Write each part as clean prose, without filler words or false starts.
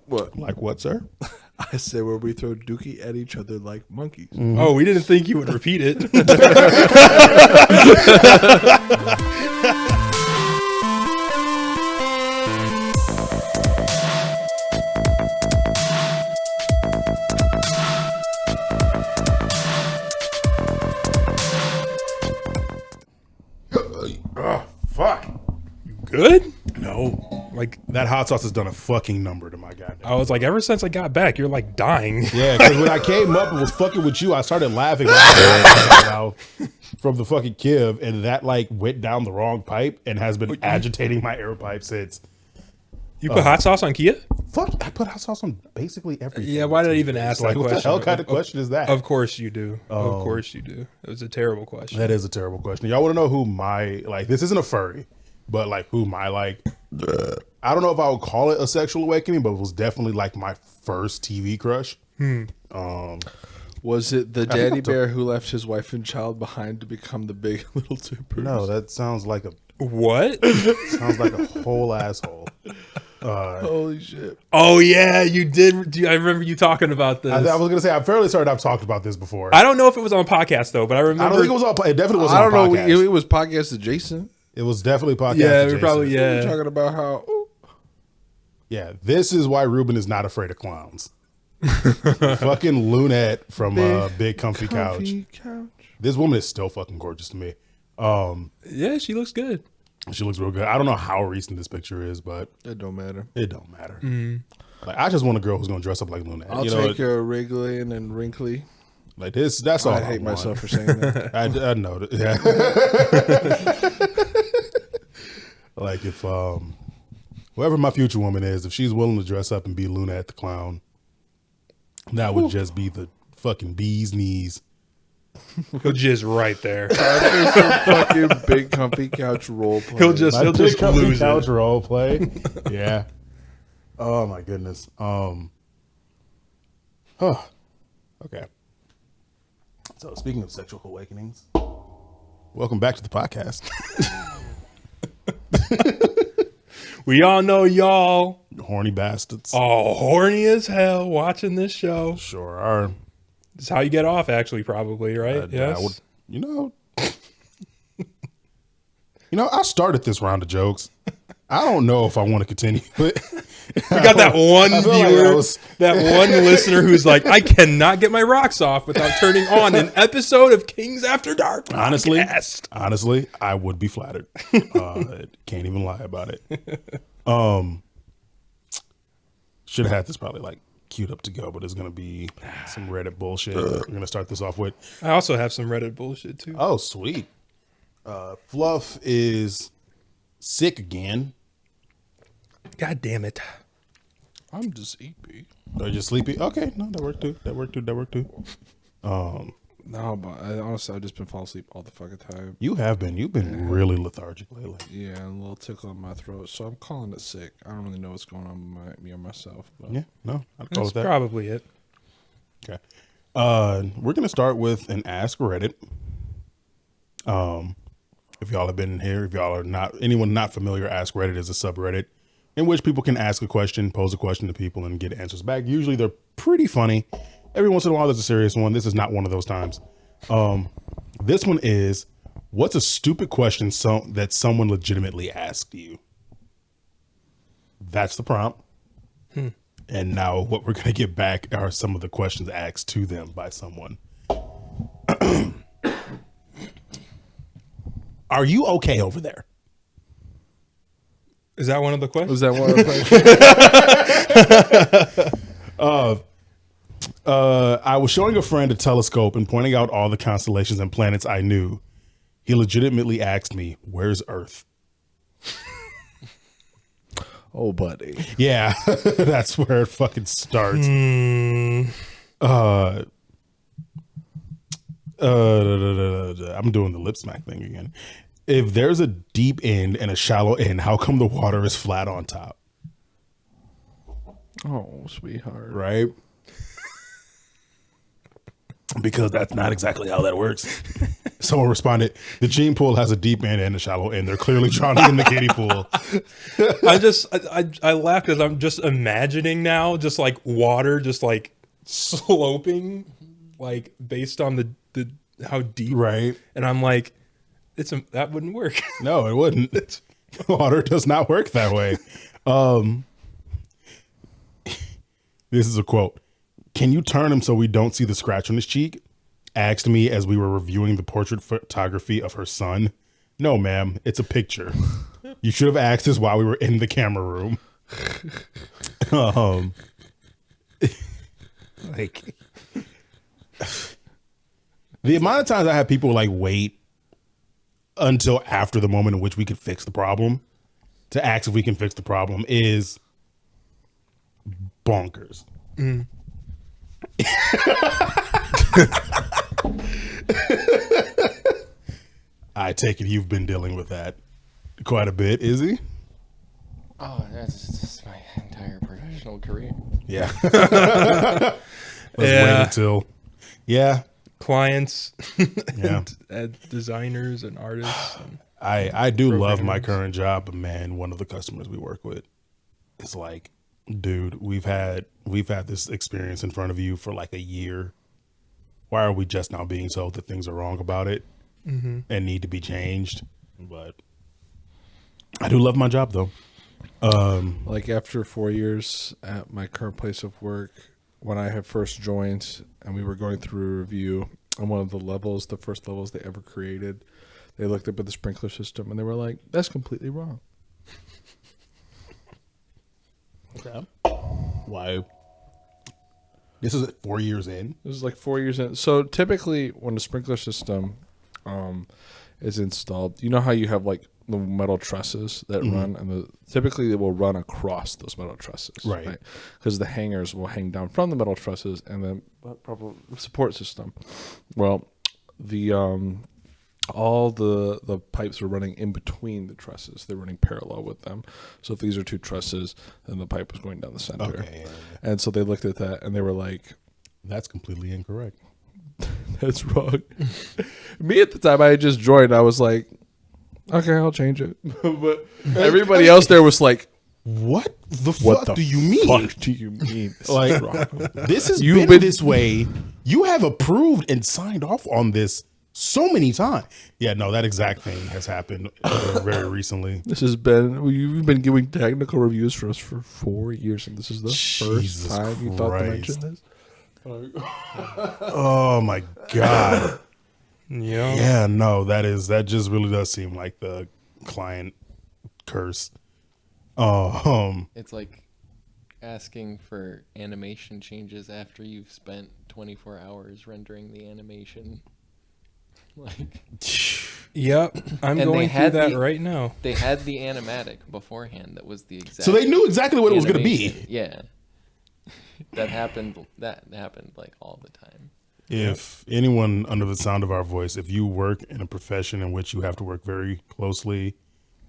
What? Like what, sir? I said where we throw dookie at each other like monkeys. Mm-hmm. Oh, we didn't think you would repeat it. Fuck. Good? No. Like, that hot sauce has done a fucking number to my goddamn. I was like, ever since I got back, you're like dying. Yeah, because when I came up and was fucking with you, I started laughing from the fucking Kiv, and that like went down the wrong pipe and has been agitating my air pipe since. You put hot sauce on Kia? Fuck, I put hot sauce on basically everything. Yeah, why did I even ask that What question? the hell kind of question is that? Of course you do. Of course you do. It was a terrible question. That is a terrible question. Y'all want to know who my, like, this isn't a furry, but like who my, like, I don't know if I would call it a sexual awakening, but it was definitely like my first TV crush. Was it the daddy bear who left his wife and child behind to become the big little super? No, that sounds like a What? whole asshole. Holy shit. Oh, yeah, you did. I remember you talking about this. I was going to say, I'm fairly certain I've talked about this before. I don't know if it was on podcast, though, but I remember. I don't think it was on, it definitely was I on don't know. podcast. It was podcast adjacent. It was definitely podcast. Yeah, we adjacent. probably, We were yeah. talking about how. Yeah, this is why Rueben is not afraid of clowns. Fucking Loonette from Big Comfy Couch. This woman is still fucking gorgeous to me. Yeah, she looks good. She looks real good. I don't know how recent this picture is, but It don't matter. it don't matter. Like, I just want a girl who's gonna dress up like Loonette. I'll take a Wriggling and Wrinkly. like this. That's all. I hate myself for saying that. I know that. Yeah. Like if whoever my future woman is, if she's willing to dress up and be Loonette the clown, that would just be the fucking bee's knees. He'll jizz right there. There's some fucking Big Comfy Couch role play. He'll just lose couch it. role play. Yeah. Oh my goodness. Okay. So speaking of sexual awakenings, welcome back to the podcast. We all know y'all Horny bastards. are horny as hell watching this show. Sure are. It's how you get off, actually, probably, right? Yes. You know, I started this round of jokes. I don't know if I want to continue it. We got that one I feel like viewer, that one listener who's like, I cannot get my rocks off without turning on an episode of Kingz After Dark podcast. Honestly, I would be flattered. Can't even lie about it. Should have had this probably like queued up to go, but it's going to be some Reddit bullshit. We're going to start this off with. I also have some Reddit bullshit, too. Oh, sweet. Fluff is sick again. God damn it. I'm just sleepy. Are you sleepy? Okay, no, that worked too. No, but honestly, I've just been falling asleep all the fucking time. You've been really lethargic lately. Yeah, and a little tickle in my throat. So I'm calling it sick. I don't really know what's going on with me or myself. But. Yeah, no, I'd call That's it that. probably it. Okay. We're going to start with an Ask Reddit. If y'all have been here, if y'all are not, anyone not familiar, Ask Reddit is a subreddit in which people can ask a question, pose a question to people, and get answers back. Usually they're pretty funny. Every once in a while there's a serious one. This is not one of those times. This one is, what's a stupid question that someone legitimately asked you? That's the prompt. And now what we're going to get back are some of the questions asked to them by someone. Are you okay over there? Is that one of the questions? Was that one of the I was showing a friend a telescope and pointing out all the constellations and planets I knew. He legitimately asked me, "Where's Earth?" Oh, buddy. Yeah, that's where it fucking starts. I'm doing the lip smack thing again. If there's a deep end and a shallow end, how come the water is flat on top? Oh, sweetheart. Right? Because that's not exactly how that works. Someone responded, the gene pool has a deep end and a shallow end. They're clearly drowning in the kiddie pool. I laugh because I'm just imagining now, just like water, just like sloping, like based on the how deep. Right. And I'm like, that wouldn't work. No, it wouldn't. Water does not work that way. This is a quote. Can you turn him so we don't see the scratch on his cheek? Asked me as we were reviewing the portrait photography of her son. No, ma'am, it's a picture. You should have asked us while we were in the camera room. Like the amount of times I have people like wait until after the moment in which we could fix the problem to ask if we can fix the problem is bonkers. Mm. I take it you've been dealing with that quite a bit, Izzy? Oh, that's my entire professional career. Yeah. Let's wait until. Yeah. Clients and designers and artists. And I do love my current job, but man, one of the customers we work with is like, dude, we've had this experience in front of you for like a year. Why are we just now being told that things are wrong about it and need to be changed? But I do love my job though. Like after 4 years at my current place of work, when I had first joined and we were going through a review on one of the first levels they ever created, they looked up at the sprinkler system and they were like, that's completely wrong. Okay. Why? This is 4 years in. This is like 4 years in. So typically when the sprinkler system is installed, you know how you have like the metal trusses that run, and typically they will run across those metal trusses, right? Because the hangers will hang down from the metal trusses and the proper support system. Well, the all the pipes are running in between the trusses. They're running parallel with them. So if these are two trusses, then the pipe is going down the center. Okay, yeah. And so they looked at that and they were like, that's completely incorrect. That's wrong. Me at the time, I had just joined. I was like, okay, I'll change it. But everybody else there was like, what the fuck do you mean? What do you mean? Like, this has been this way. You have approved and signed off on this so many times. Yeah, no, that exact thing has happened very recently. You've been giving technical reviews for us for 4 years, and this is the first time you thought to mention this? Oh my God. Yeah, no, that just really does seem like the client curse. It's like asking for animation changes after you've spent 24 hours rendering the animation. Like, yep, I'm going through that right now. They had the animatic beforehand that was the exact. So they knew exactly what it was going to be. Yeah, that happened. That happened like all the time. If anyone under the sound of our voice, if you work in a profession in which you have to work very closely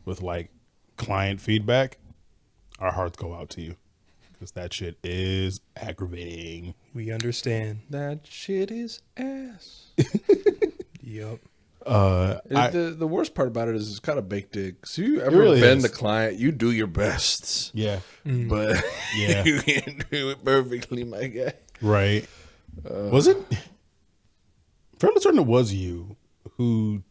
with like client feedback, our hearts go out to you because that shit is aggravating. We understand. That shit is ass. Yep. The worst part about it is it's kind of baked in. So you ever been the client, you do your best. Yeah. But you can't do it perfectly, my guy. Right. Was it? Fairly certain it was you who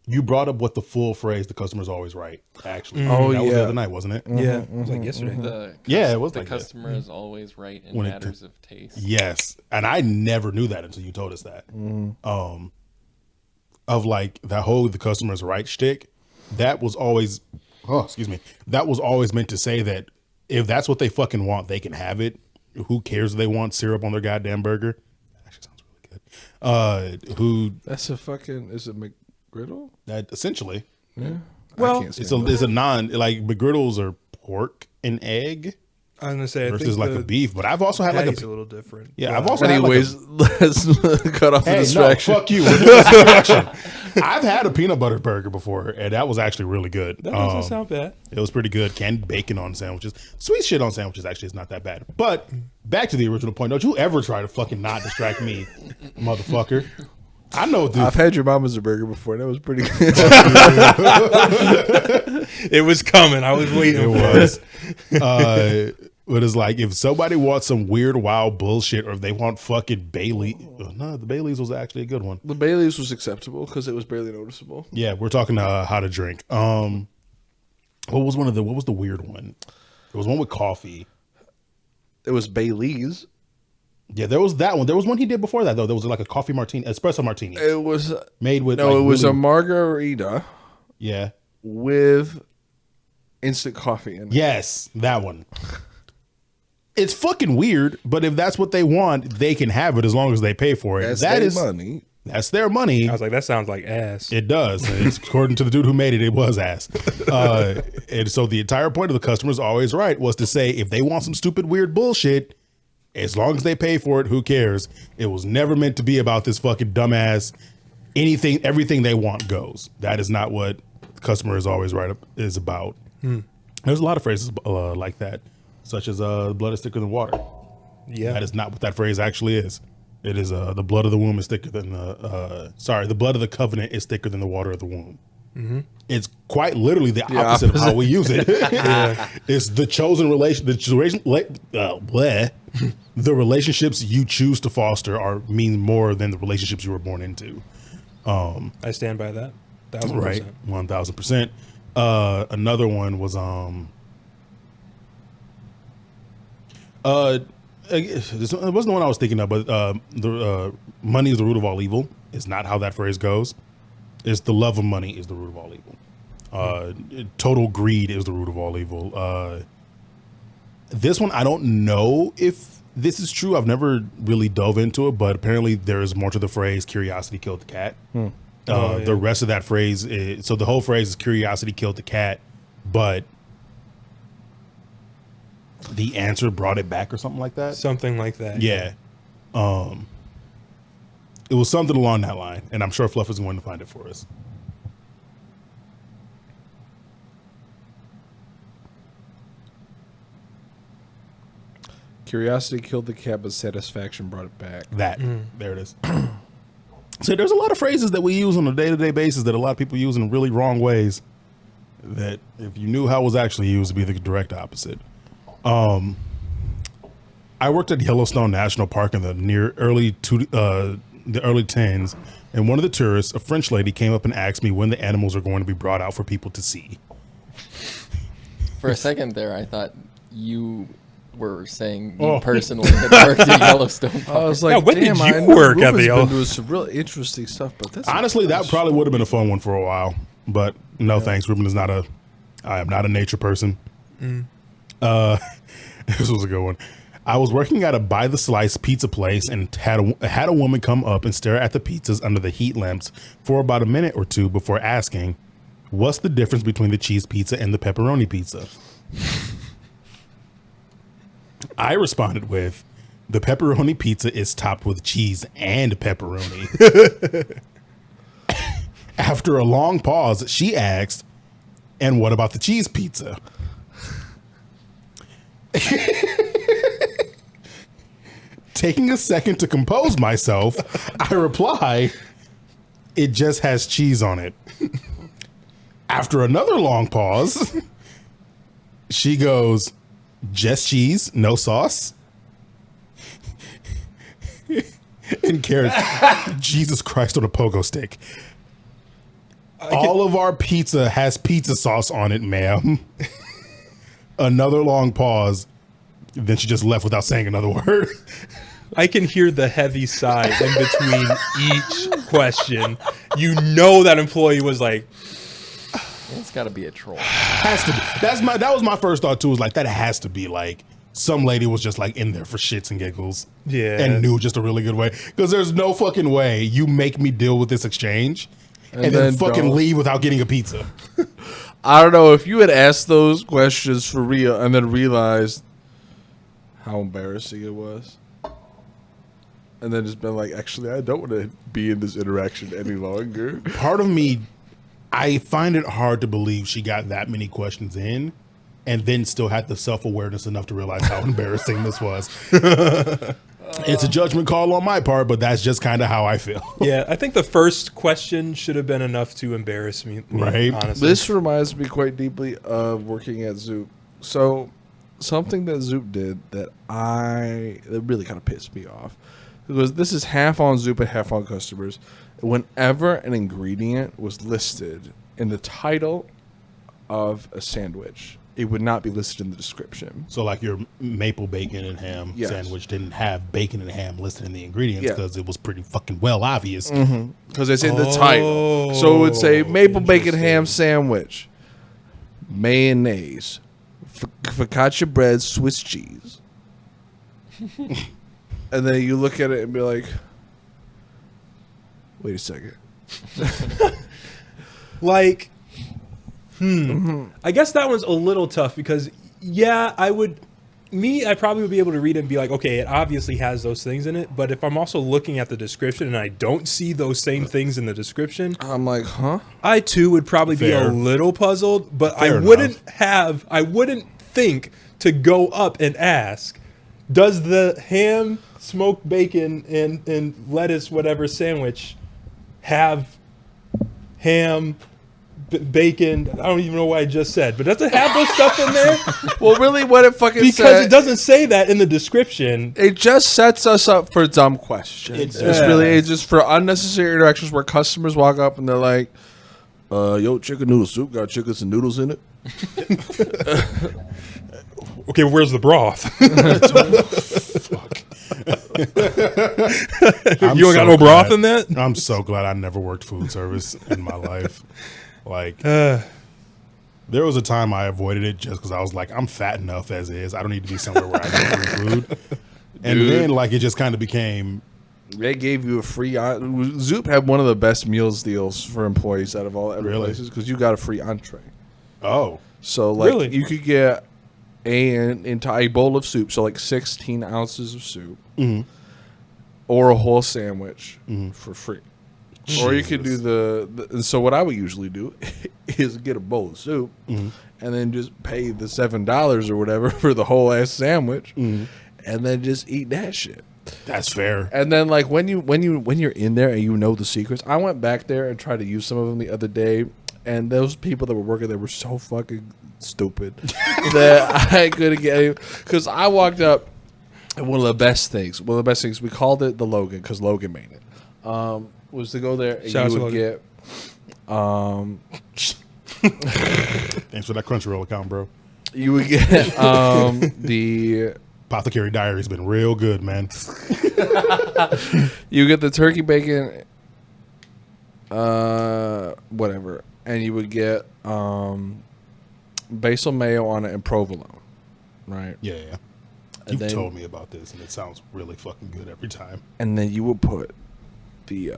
you brought up what the full phrase, the customer's always right, actually. Oh, that was the other night, wasn't it? Yeah. It was like yesterday. It was the like customer is always right in matters of taste. Yes. And I never knew that until you told us that. Of like the customer's right shtick, that was always, that was always meant to say that if that's what they fucking want, they can have it. Who cares if they want syrup on their goddamn burger? That actually sounds really good. That's a fucking, is it McGriddle? That essentially. Yeah. Well, it's a non, like McGriddles are pork and egg. I was gonna say versus like a beef, but I've also had like a little different. Yeah, I've also anyways, let's cut off the distraction. No, fuck you. Distraction. I've had a peanut butter burger before, and that was actually really good. That doesn't sound bad. It was pretty good. Canned bacon on sandwiches. Sweet shit on sandwiches actually is not that bad. But back to the original point. Don't you ever try to fucking not distract me, motherfucker. I know, dude. I've had your mama's burger before. That was pretty good. It was coming. I was waiting It for was. But it's like if somebody wants some weird, wild bullshit, or if they want fucking Bailey. No, the Bailey's was actually a good one. The Bailey's was acceptable because it was barely noticeable. Yeah, we're talking how to drink. What was the weird one? There was one with coffee. It was Bailey's. Yeah, there was that one. There was one he did before that though. There was like a coffee martini, espresso martini. It was made with it was a margarita. Yeah. With instant coffee in it. Yes, that one. It's fucking weird, but if that's what they want, they can have it as long as they pay for it. That's their money. That's their money. I was like, that sounds like ass. It does. It's, according to the dude who made it, it was ass. And so the entire point of the customer's always right was to say, if they want some stupid, weird bullshit, as long as they pay for it, who cares? It was never meant to be about this fucking dumbass, everything they want goes. That is not what the customer is always right is about. There's a lot of phrases like that, such as blood is thicker than water. Yeah. That is not what that phrase actually is. It is the blood of the womb is thicker than the blood of the covenant is thicker than the water of the womb. Mm-hmm. It's quite literally the opposite of how we use it. It's the chosen relation. The relationships you choose to foster mean more than the relationships you were born into. I stand by that. 1,000%. Right, 1,000%. Another one was this wasn't the one I was thinking of, but the money is the root of all evil is not how that phrase goes. It's the love of money is the root of all evil. Total greed is the root of all evil. This one, I don't know if this is true. I've never really dove into it, but apparently there is more to the phrase curiosity killed the cat. The rest of that phrase so the whole phrase is curiosity killed the cat, but the answer brought it back or something like that. Something like that. Yeah. It was something along that line, and I'm sure Fluff is going to find it for us. Curiosity killed the cat, but satisfaction brought it back. There it is. So there's a lot of phrases that we use on a day-to-day basis that a lot of people use in really wrong ways that if you knew how it was actually used, it'd be the direct opposite. I worked at Yellowstone National Park in the early 10s, and one of the tourists, a French lady, came up and asked me when the animals are going to be brought out for people to see. For a second there, I thought you were saying you personally had worked at Yellowstone Park. I was like, when damn, did you I know work at Ruben's the been Yellowstone? doing some real interesting stuff, but that's Honestly, that probably would have been a fun one for a while, but no thanks. Ruben is I am not a nature person. This was a good one. I was working at a by the slice pizza place and had a woman come up and stare at the pizzas under the heat lamps for about a minute or two before asking, "What's the difference between the cheese pizza and the pepperoni pizza?" I responded with, "The pepperoni pizza is topped with cheese and pepperoni." After a long pause, she asked, "And what about the cheese pizza?" Taking a second to compose myself, I reply, "It just has cheese on it." After another long pause, she goes, "Just cheese, no sauce?" And carrots. Jesus Christ on a pogo stick. All of our pizza has pizza sauce on it, ma'am. Another long pause. Then she just left without saying another word. I can hear the heavy sigh in between each question. You know that employee was like, It's got to be a troll. Has to be. That was my first thought too. Was like that has to be like some lady was just like in there for shits and giggles. Yeah. And knew just a really good way. Because there's no fucking way you make me deal with this exchange and then fucking leave without getting a pizza. I don't know if you had asked those questions for real and then realized how embarrassing it was. And then just been like, actually, I don't want to be in this interaction any longer. Part of me, I find it hard to believe she got that many questions in and then still had the self-awareness enough to realize how embarrassing this was. It's a judgment call on my part, but that's just kind of how I feel. Yeah, I think the first question should have been enough to embarrass me, Right. honestly. This reminds me quite deeply of working at Zoop. So, something that Zoop did that really kind of pissed me off, because this is half on Zoop and half on customers. Whenever an ingredient was listed in the title of a sandwich, it would not be listed in the description. So like your maple bacon and ham Yes. sandwich didn't have bacon and ham listed in the ingredients Yeah. because it was pretty fucking well obvious. Because it's in the title. So it would say maple bacon ham sandwich, mayonnaise, focaccia bread, Swiss cheese. And then you look at it and be like, wait a second. Like, I guess that one's a little tough because, yeah, I probably would be able to read it and be like, okay, it obviously has those things in it. But if I'm also looking at the description and I don't see those same things in the description, I'm like, huh? I too would probably be Fair. a little puzzled. But Fair I wouldn't think to go up and ask, does the ham, smoked bacon, and lettuce, whatever sandwich have ham, bacon? I don't even know what I just said, but does it have those stuff in there? Well, really, what it fucking Because said, it doesn't say that in the description. it just sets us up for dumb questions. It's just for unnecessary interactions where customers walk up and they're like, yo, chicken noodle soup got chickens and noodles in it. Okay, where's the broth? You don't got no broth in that? I'm so glad I never worked food service in my life. Like, there was a time I avoided it just because I was like, I'm fat enough as is. I don't need to be somewhere where I get free food. And then, like, it just kind of became. They gave you a free. Zoop had one of the best meals deals for employees out of all other Really? places because you got a free entree. Oh, So like Really? you could get an entire bowl of soup, so like 16 ounces of soup, or a whole sandwich for free. Or you could do the. So what I would usually do is get a bowl of soup and then just pay the $7 or whatever for the whole ass sandwich, and then just eat that shit. that's fair. And then like when you're in there and you know the secrets, I went back there and tried to use some of them the other day, and those people that were working there were so fucking stupid that I couldn't get any, because I walked up and one of the best things we called it the Logan because Logan made it, was to go there and Shout out you to would get Thanks for that Crunchyroll account, bro. you would get the Apothecary Diary's been real good, man. you get the turkey bacon whatever, and you would get basil mayo on it and provolone, right? Yeah. And You've then- told me about this, and it sounds really fucking good every time. And then you would put the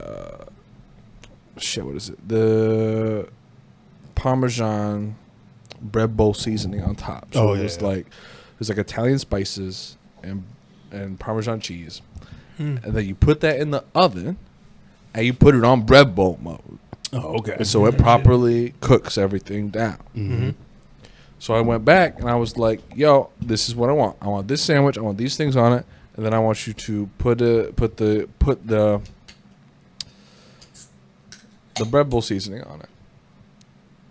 what is it? The Parmesan bread bowl seasoning on top. So there's like Italian spices and Parmesan cheese, and then you put that in the oven, and you put it on bread bowl mode. Oh, okay. And so it properly cooks everything down. So I went back and I was like, "Yo, this is what I want. I want this sandwich. I want these things on it, and then I want you to put the bread bowl seasoning on it."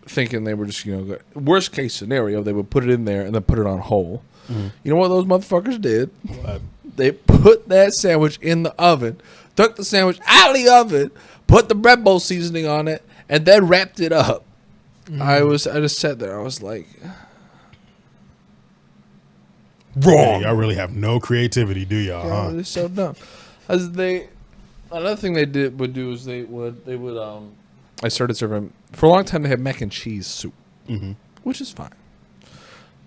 Thinking they were just good. Worst case scenario, they would put it in there and then put it on whole. You know what those motherfuckers did? They put that sandwich in the oven, took the sandwich out of the oven, put the bread bowl seasoning on it, and then wrapped it up. I just sat there. I was like, Wrong. Y'all really have no creativity, do y'all? "Oh, it's so dumb." Another thing they would do is they would I started serving for a long time. They had mac and cheese soup, which is fine.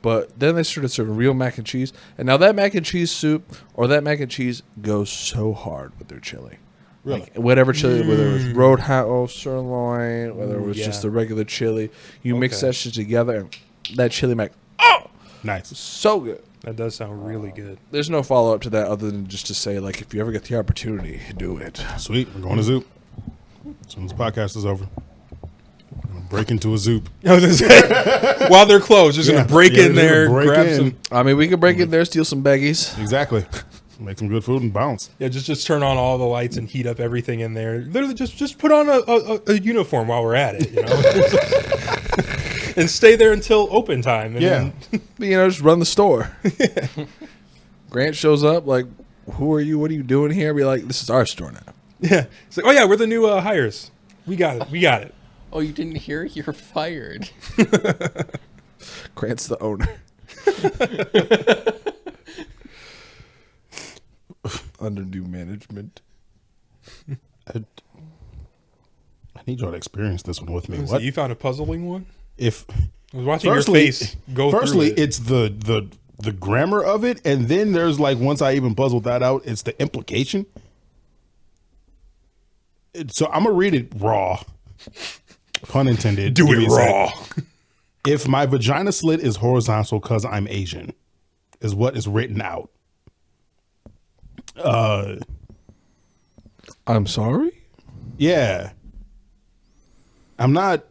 But then they started serving real mac and cheese, and now that mac and cheese soup or that mac and cheese goes so hard with their chili. Really? Like, whatever chili, whether it was roadhouse sirloin, whether it was just the regular chili, you mix that shit together, and that chili mac, Nice. so good. That does sound really good. There's no follow up to that other than just to say, like, if you ever get the opportunity, do it. Sweet. We're going to Zoop. As soon as the podcast is over, I'm going to break into a Zoop. I was gonna say, while they're closed, just gonna break in there, break grab in. some. I mean, we can break in there, steal some baggies. Exactly. make some good food and bounce. Yeah, just turn on all the lights and heat up everything in there. Literally, just put on a uniform while we're at it, you know, and stay there until open time. And Yeah, then, just run the store. Grant shows up like, who are you? What are you doing here? Be like, this is our store now. yeah. It's like, oh yeah, we're the new hires. We got it. Oh, you didn't hear? You're fired. Grant's the owner. Under new management. I need y'all to experience this one with me. So What you found a puzzling one? if? I was watching your face go Firstly, through it. it's the grammar of it, and then there's like once I even puzzled that out, it's the implication. So I'm gonna read it raw, pun intended. Do Give me it a sec. raw. If my vagina slit is horizontal because I'm Asian, is what is written out. I'm sorry? Yeah. I'm not.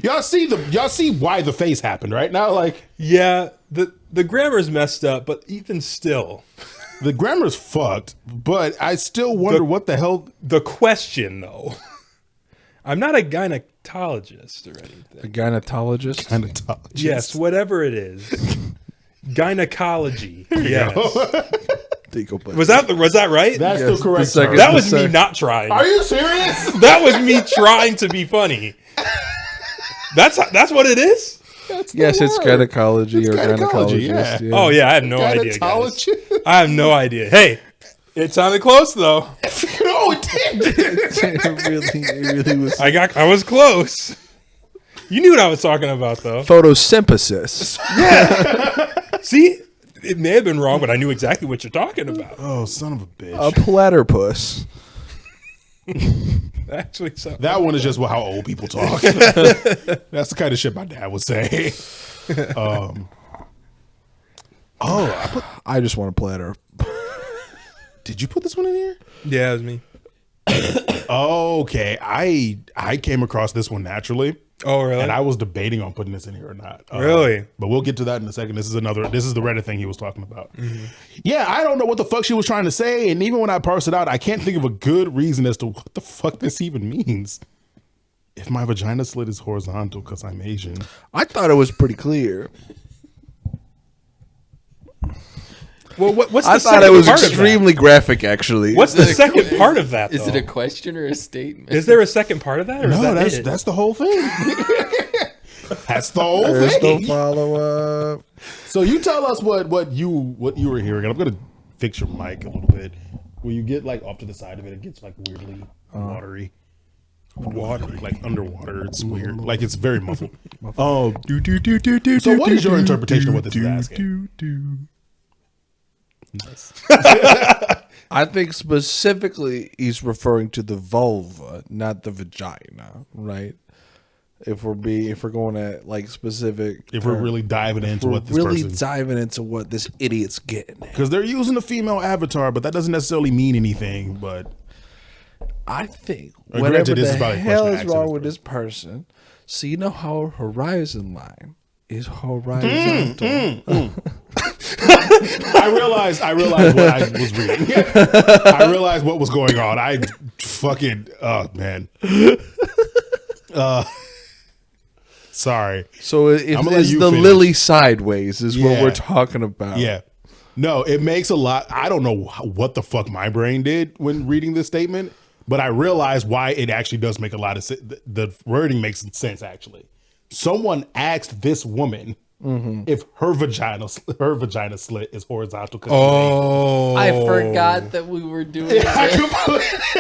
Y'all see why the face happened, right? Now, like, Yeah, the grammar's messed up, but even still, the grammar's fucked, but I still wonder what the hell. the question though. I'm not a gynecologist or anything. A gynecologist? Gynecologist. Yes, whatever it is. Gynecology. Yes. Was that right? That's Yes, the correct the second- term. That was me not trying. Are you serious? That was me trying to be funny. That's what it is? Yes, it's gynecology or gynecology, gynecologist. yeah. Oh yeah, I have no idea, guys. Gynecology? I have no idea. Hey, it sounded close though. No, it did. it really was. I was close. You knew what I was talking about though. Photosynthesis. See? It may have been wrong, but I knew exactly what you're talking about. Oh, son of a bitch. A platypus. Actually, so That one is just how old people talk. That's the kind of shit my dad would say. I just want a platter. Did you put this one in here? yeah, it was me. Okay, I came across this one naturally, Oh, really? and I was debating on putting this in here or not. Really? But we'll get to that in a second. This is the Reddit thing he was talking about. Yeah, I don't know what the fuck she was trying to say, and even when I parse it out, I can't think of a good reason as to what the fuck this even means. If my vagina slit is horizontal because I'm Asian. I thought it was pretty clear. Well, what's the I thought second it was part of that? extremely graphic, actually. What's the second part of that? Is though? it a question or a statement? Is there a second part of that? Or is No, that it? that's the whole thing. That's the whole There's no thing. follow up. So you tell us what you were hearing, and I'm gonna fix your mic a little bit. When you get like off to the side of it, it gets like weirdly watery. Watery, like underwater. It's weird. Like it's very muffled. Oh, so what is your interpretation of what this is asking? Nice. I think specifically he's referring to the vulva, not the vagina, right? If we're going at like specific, If we're really diving into what this really person, diving into what this idiot's getting at. because they're using a female avatar, but that doesn't necessarily mean anything. But I think Granted, whatever this is the probably a hell question is I asked wrong him with first. this person, so you know how horizon line is horizontal. I realized what I was reading. I realized what was going on. I fucking man. Sorry. So I'm gonna let it's you the finish. lily sideways is what Yeah. we're talking about. Yeah. No, it makes a lot. I don't know what the fuck my brain did when reading this statement, but I realized why it actually does make a lot of sense. The wording makes sense, actually. Someone asked this woman if her vagina slit is horizontal. Oh, I forgot that we were doing that.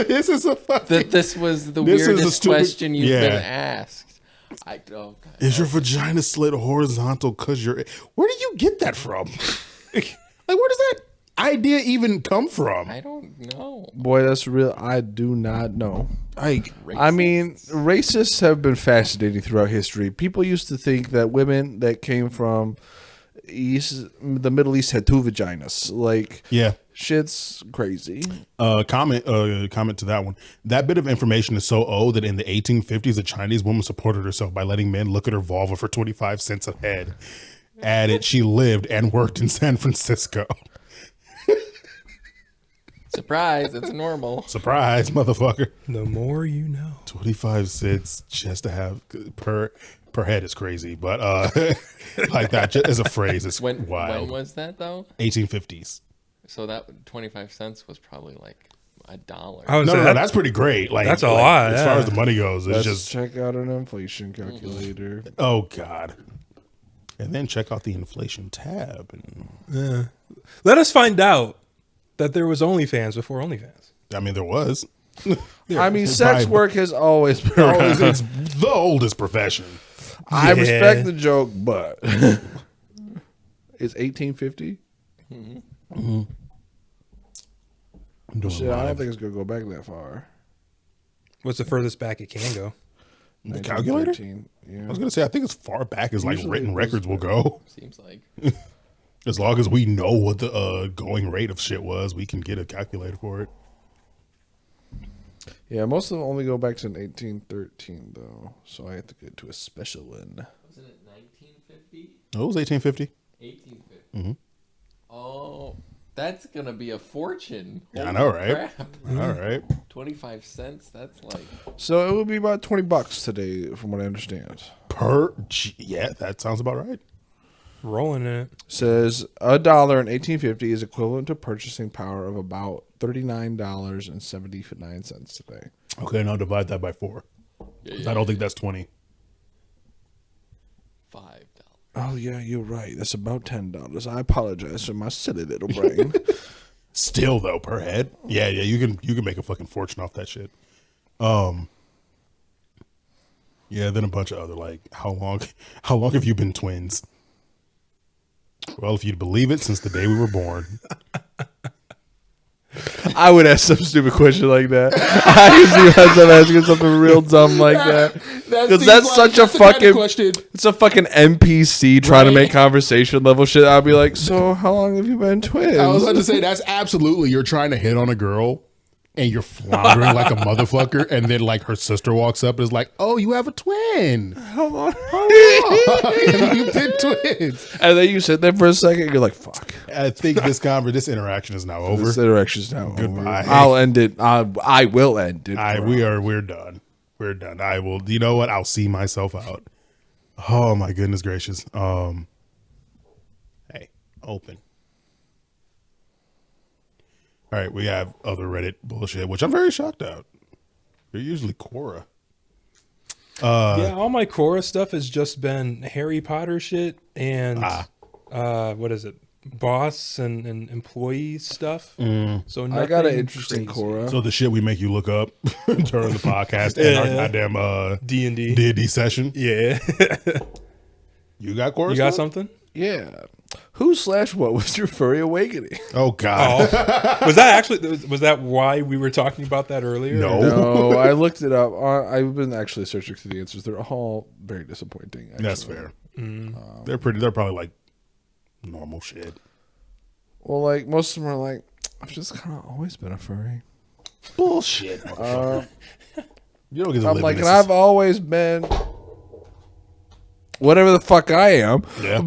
This is a fucking. That this was the This is a weirdest stupid- question you've yeah. been asked. Oh God. Is your vagina slit horizontal because you're. Where do you get that from? Like, where does that idea even come from? I don't know. Boy, that's real. I do not know. Like, I mean, racists have been fascinating throughout history. People used to think that women that came from the Middle East had two vaginas. Like, yeah. shit's crazy. Comment to that one. That bit of information is so old that in the 1850s, a Chinese woman supported herself by letting men look at her vulva for 25 cents a head. added she lived and worked in San Francisco. Surprise, it's normal. Surprise, motherfucker. The more you know. 25 cents just to have per head is crazy, but like that just as a phrase, it's When wild. was that though? 1850s. So that 25 cents was probably like $1. I would No, say no, that's pretty great. Like that's a like, lot, as far yeah. as the money goes. It's Let's just check out an inflation calculator. oh god, and then check out the inflation tab. And, Let us find out that there was OnlyFans before OnlyFans. I mean, there was. I mean, sex Probably- work has always been Oh, around. it's the oldest profession. I Yeah. respect the joke, but it's 1850. I'm doing Shit, I don't live. think it's gonna go back that far. What's the furthest back it can go? The calculator? 1913, I Yeah. was gonna say I think as far back as like Usually written it was- records will go. Seems like. As long as we know what the going rate of shit was, we can get a calculator for it. Yeah, most of them only go back to 1813 though, so I have to get to a special one. Wasn't it 1950? Oh, it was 1850. 1850. Mm-hmm. Oh, that's gonna be a fortune. Yeah, I Holy know, right? crap. All right. 25 cents. That's like. So it would be about $20 today, from what I understand. Yeah, that sounds about right. Rolling in it. Says $1 in 1850 is equivalent to purchasing power of about $39.79 today. Okay, now divide that by 4. I don't think that's 20. $5. Oh yeah, you're right. That's about $10. I apologize for my silly little brain. Still though, per head. Yeah, you can make a fucking fortune off that shit. Yeah, then a bunch of other like how long have you been twins? Well, if you'd believe it, since the day we were born. I would ask some stupid question like that. I usually end up asking something real dumb like that. Because that's such a fucking question. it's a fucking NPC trying to make conversation level shit. I'll be like, so how long have you been twins? I was about to say that's absolutely you're trying to hit on a girl and you're floundering like a motherfucker, and then like her sister walks up and is like, "Oh, you have a twin? How long? You've been twins." And then you sit there for a second. And you're like, fuck. I think this interaction is now over. This interaction's now Goodbye. over. I'll end it. I will end it. We're done. We're done. I will. You know what? I'll see myself out. Oh my goodness gracious. Hey, open. All right, we have other Reddit bullshit, which I'm very shocked at. They're usually Quora. Yeah, all my Quora stuff has just been Harry Potter shit and what is it? Boss and employee stuff. So I got an nothing interesting crazy. Quora. So the shit we make you look up during the podcast and our goddamn D&D. D&D session. Yeah. You got Quora? You got stuff? something? Yeah. Who/what was your furry awakening? Oh God. Was that why we were talking about that earlier? No. No, I looked it up. I've been actually searching through the answers. They're all very disappointing. Actually. That's fair. They're probably like normal shit. Well, like most of them are like, I've just kind of always been a furry. Bullshit. You don't get to I'm live like, in and this. I've always been whatever the fuck I am. Yeah.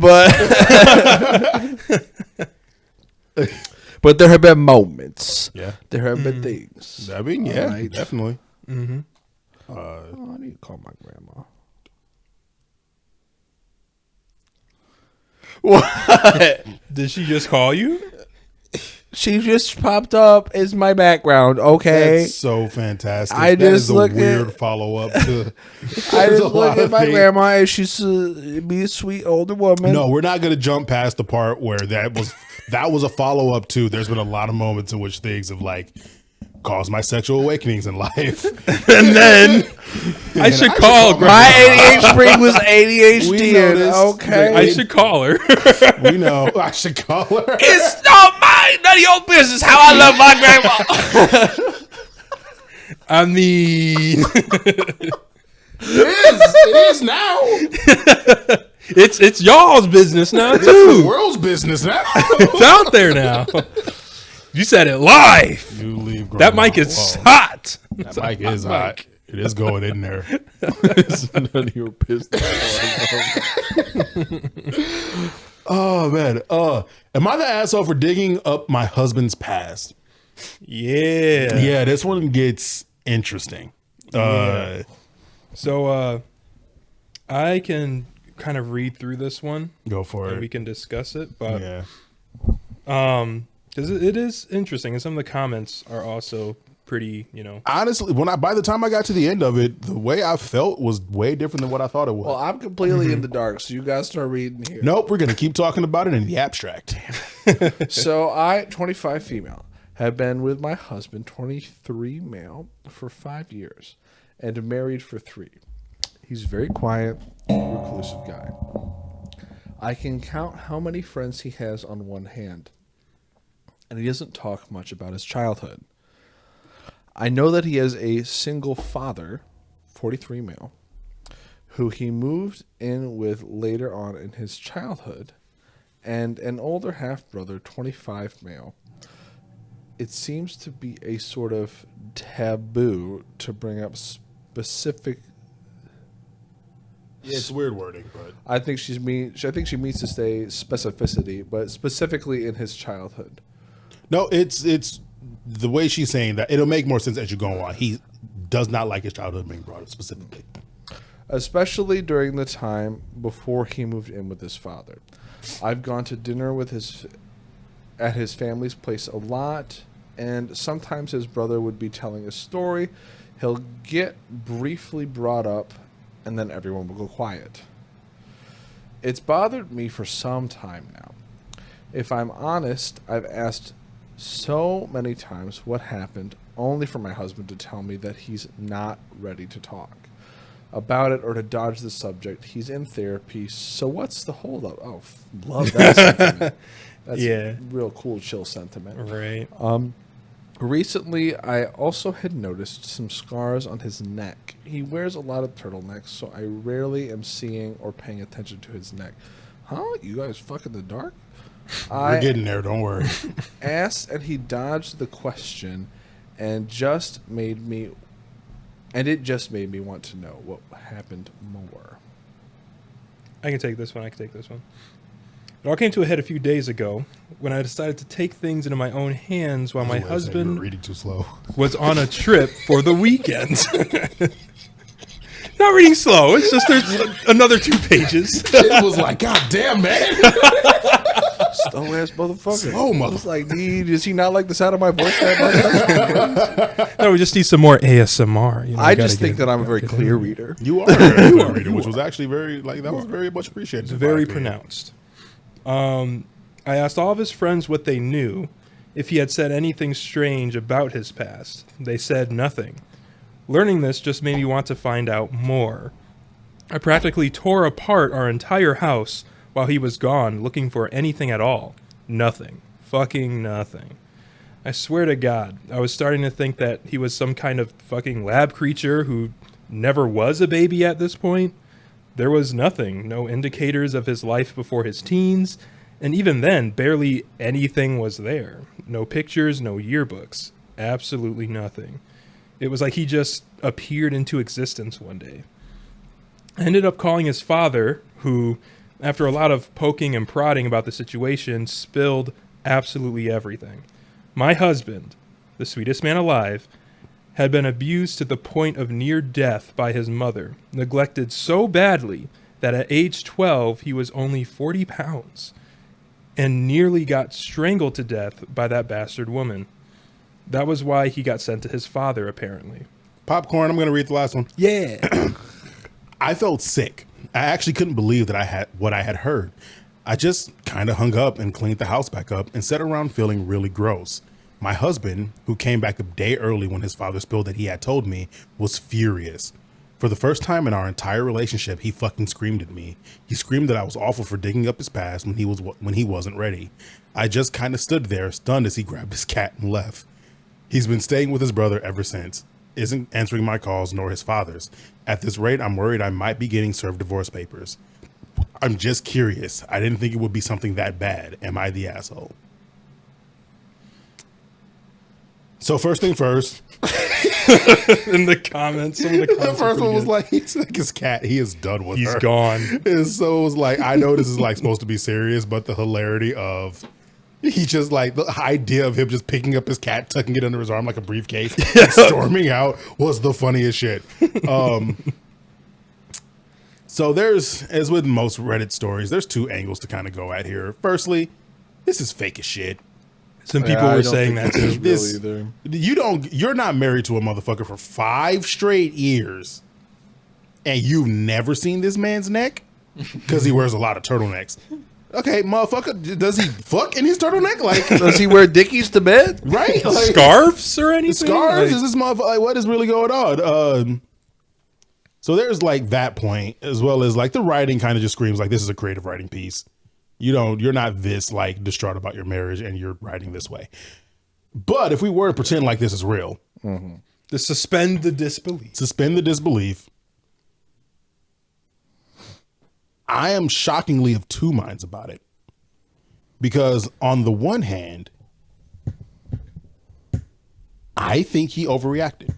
But there have been moments. Yeah. There have been things. I mean, yeah, Alright. definitely. Oh, I need to call my grandma. What? Did she just call you? She just popped up as my background. Okay. That's so fantastic. I That just is a look weird at- follow up to. I There's just a look lot at of my things. grandma and she's be a sweet older woman. No, we're not going to jump past the part where that was a follow up to. There's been a lot of moments in which things have like caused my sexual awakenings in life, And then I should call My Grandma. ADHD brain was ADHD. We know this. Okay. I should call her. we know. I should call her. It's not none of your business how I love my grandma. I mean, It is now. it's y'all's business now It's too. the world's business now. It's out there now. You said it live. You leave That grandma mic is alone. hot. That mic is hot. It is going in there. None of your business. Oh man. Am I the asshole for digging up my husband's past? Yeah. Yeah, this one gets interesting. Yeah. So I can kind of read through this one. Go for and it. we can discuss it. But Yeah. because it is interesting, and some of the comments are also pretty, Honestly, by the time I got to the end of it, the way I felt was way different than what I thought it was. Well, I'm completely in the dark, so you guys start reading here. Nope, we're gonna keep talking about it in the abstract. So I, 25 female, have been with my husband, 23 male, for 5 years, and married for 3. He's very quiet, reclusive guy. I can count how many friends he has on one hand, and he doesn't talk much about his childhood. I know that he has a single father, 43 male, who he moved in with later on in his childhood, and an older half-brother, 25 male. It seems to be a sort of taboo to bring up specific. Yeah, it's weird wording, but I think she means to say specificity, but specifically in his childhood. no, it's the way she's saying that. It'll make more sense as you go on. He does not like his childhood being brought up specifically. Especially during the time before he moved in with his father. I've gone to dinner with at his family's place a lot, and sometimes his brother would be telling a story. He'll get briefly brought up, and then everyone will go quiet. It's bothered me for some time now. If I'm honest, I've asked so many times what happened, only for my husband to tell me that he's not ready to talk about it or to dodge the subject. He's in therapy, so what's the holdup? Oh, love that sentiment. That's a real cool, chill sentiment. right. Recently, I also had noticed some scars on his neck. He wears a lot of turtlenecks, so I rarely am seeing or paying attention to his neck. Huh? You guys fuck in the dark? We're getting there, don't worry. Asked, and he dodged the question, and it just made me want to know what happened more. I can take this one. It all came to a head a few days ago when I decided to take things into my own hands while my You were husband reading too slow. was on a trip for the weekend. Not reading slow. It's just there's another 2 pages. It was like, God damn, man. Slow ass motherfucker. Slow I was like, does he not like the sound of my voice that much? No, we just need some more ASMR. I just think that I'm a very clear reader. You are a very clear reader, which was actually very, that was very much appreciated. Very pronounced. I asked all of his friends what they knew, if he had said anything strange about his past. They said nothing. Learning this just made me want to find out more. I practically tore apart our entire house while he was gone, looking for anything at all. Nothing. Fucking nothing. I swear to God, I was starting to think that he was some kind of fucking lab creature who never was a baby at this point. There was nothing, no indicators of his life before his teens, and even then, barely anything was there. No pictures, no yearbooks. Absolutely nothing. It was like he just appeared into existence one day. I ended up calling his father, who, after a lot of poking and prodding about the situation, spilled absolutely everything. My husband, the sweetest man alive, had been abused to the point of near death by his mother, neglected so badly that at age 12 he was only 40 pounds, and nearly got strangled to death by that bastard woman. That was why he got sent to his father, apparently. Popcorn, I'm going to read the last one. Yeah. I felt sick. I actually couldn't believe that I had what I had heard. I just kind of hung up and cleaned the house back up and sat around feeling really gross. My husband, who came back a day early when his father spilled that he had told me, was furious. For the first time in our entire relationship, he fucking screamed at me. He screamed that I was awful for digging up his past when he wasn't ready. I just kind of stood there, stunned as he grabbed his cat and left. He's been staying with his brother ever since. Isn't answering my calls nor his father's. At this rate, I'm worried I might be getting served divorce papers. I'm just curious. I didn't think it would be something that bad. Am I the asshole? So first thing first, In the comments, some of the The comments first one was like, he's like his cat. He is done with her. he's gone. And so it was like, I know this is like supposed to be serious, but the hilarity of he just like the idea of him just picking up his cat, tucking it under his arm like a briefcase, and storming out was the funniest shit. So there's, as with most Reddit stories, there's two angles to kind of go at here. Firstly, this is fake as shit. Some people I were don't saying think that it's too. real either. You're not married to a motherfucker for 5 straight years, and you've never seen this man's neck because he wears a lot of turtlenecks. Okay, motherfucker, does he fuck in his turtleneck? Like, Does he wear dickies to bed? right? Like, Scarves or anything? scarves? Like, Is this motherfucker, like, what is really going on? So there's like that point, as well as like the writing kind of just screams like this is a creative writing piece. You're not this like distraught about your marriage and you're writing this way. But if we were to pretend like this is real, to suspend the disbelief. I am shockingly of two minds about it. Because on the one hand, I think he overreacted.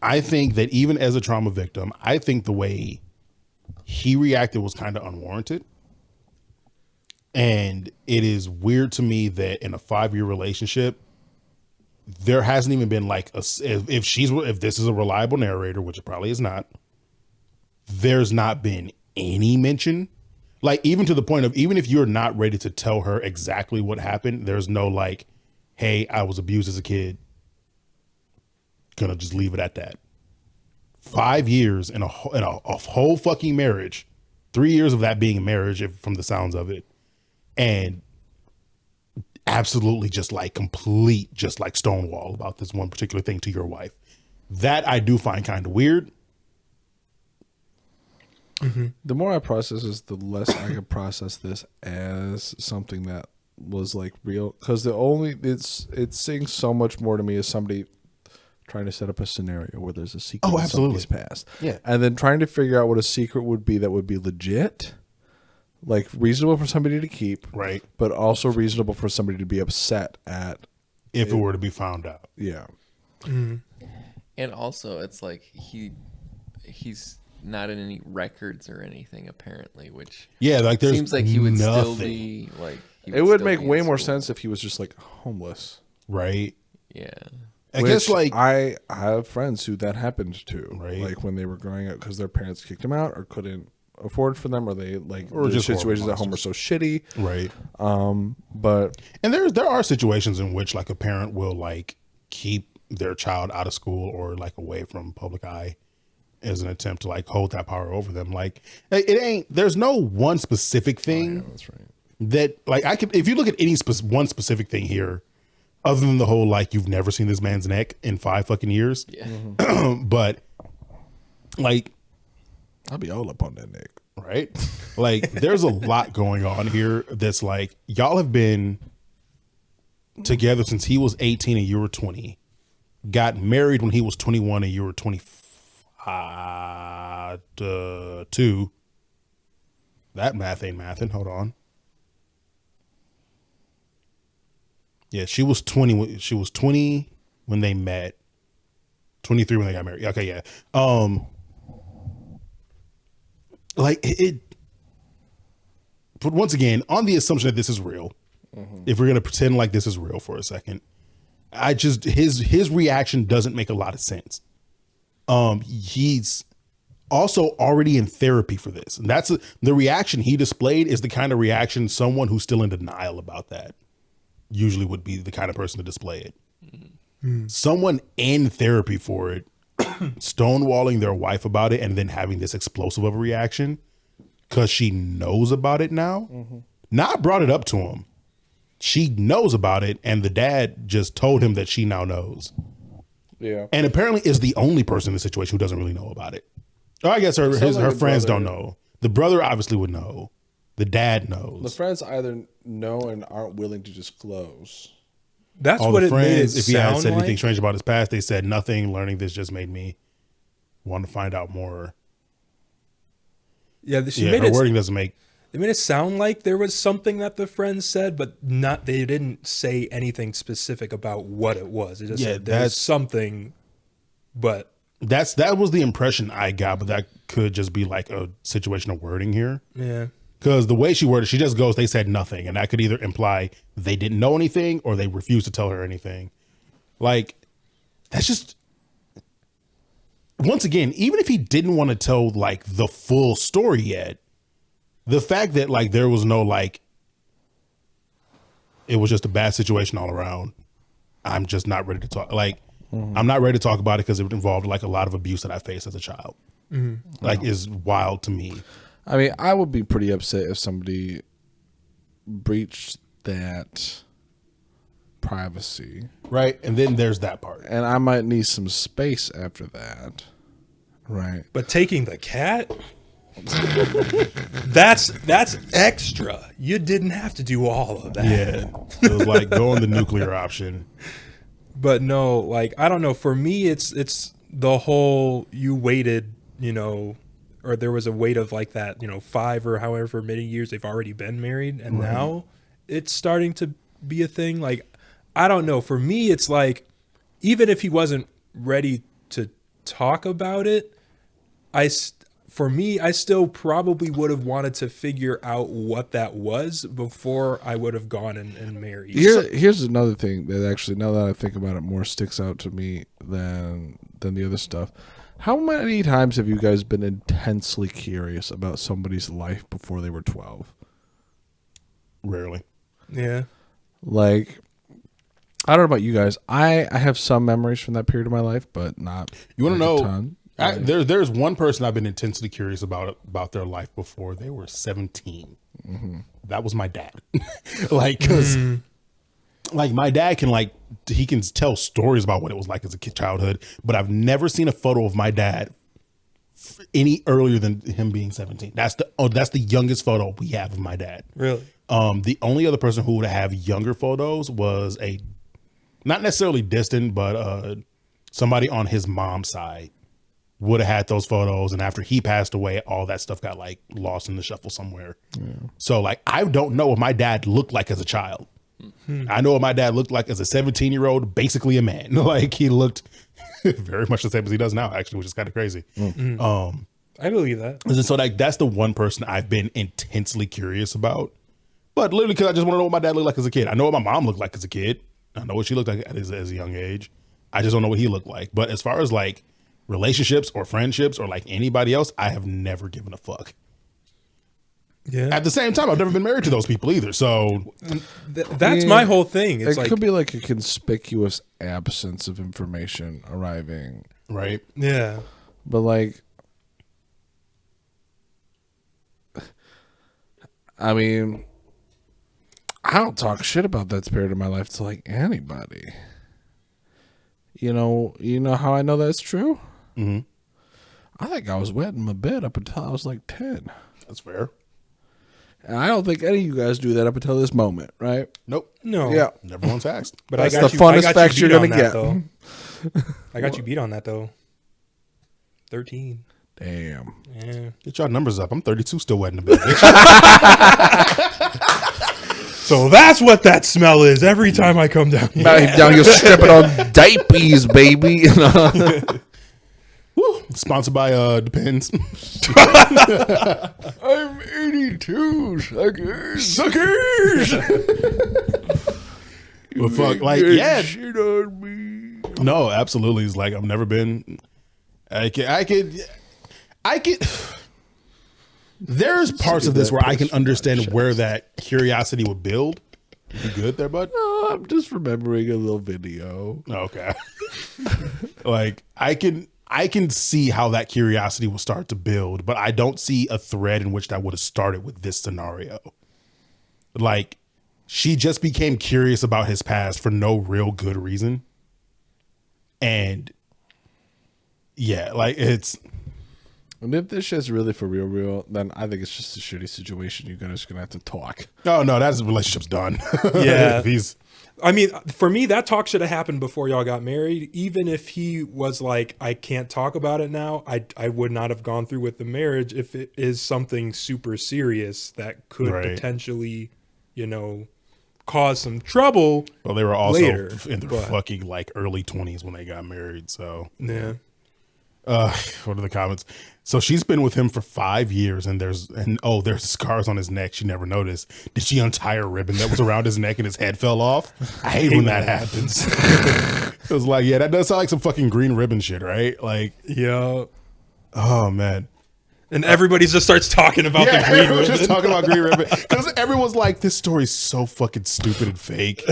I think that even as a trauma victim, I think the way he reacted was kind of unwarranted. And it is weird to me that in a 5-year relationship, there hasn't even been like if this is a reliable narrator, which it probably is not, there's not been any mention. Like, even to the point of, even if you're not ready to tell her exactly what happened, there's no like, hey, I was abused as a kid. Gonna just leave it at that. 5 years in a whole fucking marriage, 3 years of that being a marriage, from the sounds of it, and absolutely just like stonewall about this one particular thing to your wife. That I do find kind of weird. Mm-hmm. The more I process this, the less I can process this as something that was like real. Because it's saying so much more to me as somebody trying to set up a scenario where there's a secret in somebody's past. Yeah. And then trying to figure out what a secret would be that would be legit, like reasonable for somebody to keep, right? But also reasonable for somebody to be upset at if it were to be found out. Yeah. Mm-hmm. And also, it's like he's not in any records or anything apparently, which like there's seems like he would nothing. still be like. It would make way more sense if he was just like homeless, right? Yeah. I guess like I have friends who that happened to, right? Like when they were growing up because their parents kicked them out or couldn't afford for them, or they or just situations at home were so shitty, right? But and there are situations in which like a parent will like keep their child out of school or like away from public eye as an attempt to like hold that power over them. Like there's no one specific thing. Oh, yeah, that's right. That like if you look at any one specific thing here, other than the whole like you've never seen this man's neck in 5 fucking years, yeah. Mm-hmm. But like I'll be all up on that neck, right? Like there's a lot going on here that's like y'all have been together since he was 18 and you were 20, got married when he was 21 and you were 22. That math ain't mathin'. Hold on. Yeah, she was 20. She was 20 when they met. 23 when they got married. Okay, yeah. Like it. But once again, on the assumption that this is real, if we're gonna pretend like this is real for a second, his reaction doesn't make a lot of sense. He's also already in therapy for this, and that's the reaction he displayed is the kind of reaction someone who's still in denial about that usually would be the kind of person to display it. Mm-hmm. Someone in therapy for it, stonewalling their wife about it and then having this explosive of a reaction because she knows about it now. Mm-hmm. Not brought it up to him. She knows about it and the dad just told him that she now knows. Yeah. And apparently is the only person in the situation who doesn't really know about it. Or I guess her friends don't know. The brother obviously would know. The dad knows. The friends either know and aren't willing to disclose. That's all what the it friends, made it if he had sound said anything like. strange about his past, they said nothing. Learning this just made me want to find out more. Yeah, she Yeah, made her it. wording doesn't make They made it sound like there was something that the friends said, but they didn't say anything specific about what it was. It just said there's something, but that was the impression I got, but that could just be like a situation of wording here. Yeah. Because the way she worded, she just goes, they said nothing. And that could either imply they didn't know anything or they refused to tell her anything. Like, that's just, once again, even if he didn't want to tell like the full story yet, the fact that like there was no like, it was just a bad situation all around. I'm just not ready to talk. Like, I'm not ready to talk about it because it involved like a lot of abuse that I faced as a child. Like, is wild to me. I mean, I would be pretty upset if somebody breached that privacy. Right. And then there's that part. And I might need some space after that. Right. But taking the cat, that's extra. You didn't have to do all of that. Yeah. It was like going the nuclear option. But no, like, I don't know. For me, it's the whole, you waited, you know, or there was a wait of like that, you know, 5 or however many years they've already been married. And now it's starting to be a thing. Like, I don't know. For me, it's like, even if he wasn't ready to talk about it, I still probably would have wanted to figure out what that was before I would have gone and married. Here's another thing that actually, now that I think about it, more sticks out to me than the other stuff. How many times have you guys been intensely curious about somebody's life before they were 12? Rarely. Yeah. Like, I don't know about you guys. I have some memories from that period of my life, but not. You want to like know? a ton. There's one person I've been intensely curious about their life before they were 17. That was my dad. Like, because like my dad can like, he can tell stories about what it was like as a kid, childhood, but I've never seen a photo of my dad any earlier than him being 17. That's the youngest photo we have of my dad. Really? The only other person who would have younger photos was not necessarily distant, but somebody on his mom's side would have had those photos. And after he passed away, all that stuff got like lost in the shuffle somewhere. Yeah. So like, I don't know what my dad looked like as a child. I know what my dad looked like as a 17-year-old, basically a man. Like, he looked very much the same as he does now, actually, which is kind of crazy. I believe that. And so like, that's the one person I've been intensely curious about. But literally, because I just want to know what my dad looked like as a kid. I know what my mom looked like as a kid. I know what she looked like as a young age. I just don't know what he looked like. But as far as like relationships or friendships or like anybody else, I have never given a fuck. Yeah. At the same time, I've never been married to those people either. So that's my whole thing. It's it could be like a conspicuous absence of information arriving. Right. Yeah. But like, I mean, I don't talk shit about that period of my life to like anybody. You know how I know that's true? Mm-hmm. I think I was wet in my bed up until I was like 10. That's fair. And I don't think any of you guys do that up until this moment, right? Nope. No. Yeah. Never once asked. But that's I got the you, funnest fact you're going to get. Though. I got you beat on that, though. 13. Damn. Yeah. Get y'all numbers up. I'm 32, still wet in the bed. So that's what that smell is every time I come down here. Now you're stripping on diapers, baby. Woo. Sponsored by Depends. I'm 82, suckers. Well, fuck, like, yeah. Shit on me. No, absolutely. It's like, I've never been. I could. There's parts of this where I can understand where that curiosity would build. You good there, bud? No, I'm just remembering a little video. Okay. Like, I can see how that curiosity will start to build, but I don't see a thread in which that would have started with this scenario. Like, she just became curious about his past for no real good reason. And yeah, like, it's. And if this shit's really for real, then I think it's just a shitty situation. You guys are going to have to talk. No, that relationship's done. Yeah. I mean, for me, that talk should have happened before y'all got married. Even if he was like, I can't talk about it now, I would not have gone through with the marriage if it is something super serious that could potentially, you know, cause some trouble. Well, they were also later, in their fucking like early 20s when they got married. So yeah. What are the comments? So she's been with him for 5 years, and there's scars on his neck she never noticed. Did she untie a ribbon that was around his neck and his head fell off? I hate when that happens. It was like, yeah, that does sound like some fucking green ribbon shit, right? Like, yeah. Oh man. And everybody just starts talking about the green ribbon. Just talking about green ribbon because everyone's like, this story's so fucking stupid and fake.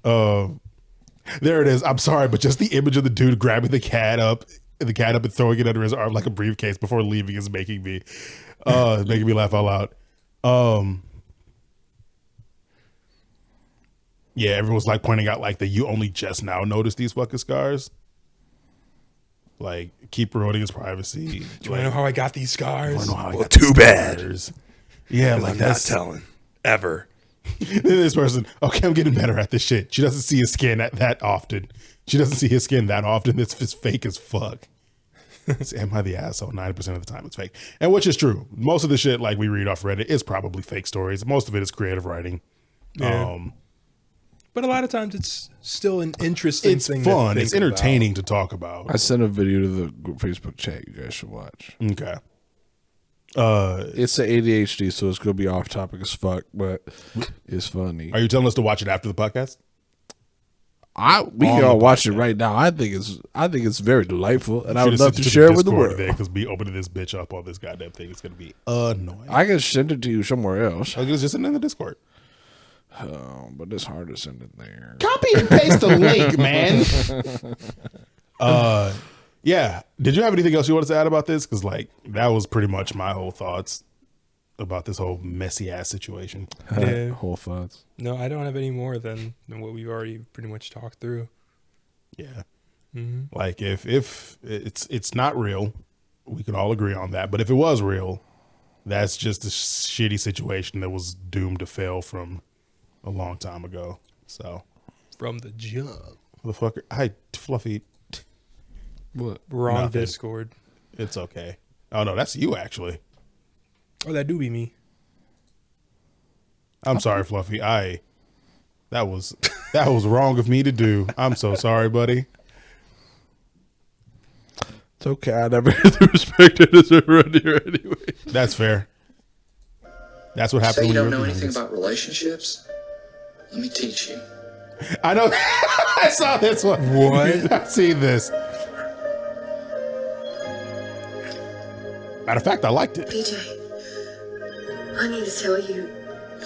There it is. I'm sorry, but just the image of the dude grabbing the cat up and throwing it under his arm like a briefcase before leaving is making me laugh out loud. Yeah, everyone's like pointing out like that you only just now noticed these fucking scars. Like, keep eroding his privacy. Do you want to know how I got these scars? Well, too bad. Yeah, like I'm not telling ever. This person, okay, I'm getting better at this shit. She doesn't see his skin that often. It's fake as fuck. Am I the asshole? 90% of the time it's fake. And which is true. Most of the shit like we read off Reddit is probably fake stories. Most of it is creative writing. Yeah. But a lot of times it's still an interesting thing. It's fun. It's entertaining to talk about. I sent a video to the Facebook chat. You guys should watch. Okay. It's the ADHD, so it's gonna be off topic as fuck, but it's funny. Are you telling us to watch it after the podcast? We can all watch it right now. I think it's very delightful, and I would love to share it with the world. Because me opening this bitch up on this goddamn thing is gonna be annoying. I can send it to you somewhere else. I can just send it in the Discord. But it's hard to send it there. Copy and paste the link, man. Yeah. Did you have anything else you wanted to add about this? Because like that was pretty much my whole thoughts about this whole messy ass situation. Yeah. Whole thoughts. No, I don't have any more than what we've already pretty much talked through. Yeah. Mm-hmm. Like if it's not real, we can all agree on that. But if it was real, that's just a shitty situation that was doomed to fail from a long time ago. So from the jump. Motherfucker. Hi, Fluffy. What? We're on Nothing. Discord. It's okay. Oh no, that's you actually. Oh, that do be me. I'm sorry, Fluffy. That was wrong of me to do. I'm so sorry, buddy. It's okay. I never had the respect I deserve around here anyway. That's fair. That's what happens. So you when don't you're know the anything youngest. about relationships? Let me teach you. I know. I saw this one. What? I've seen this. Matter of fact, I liked it. BJ, I need to tell you,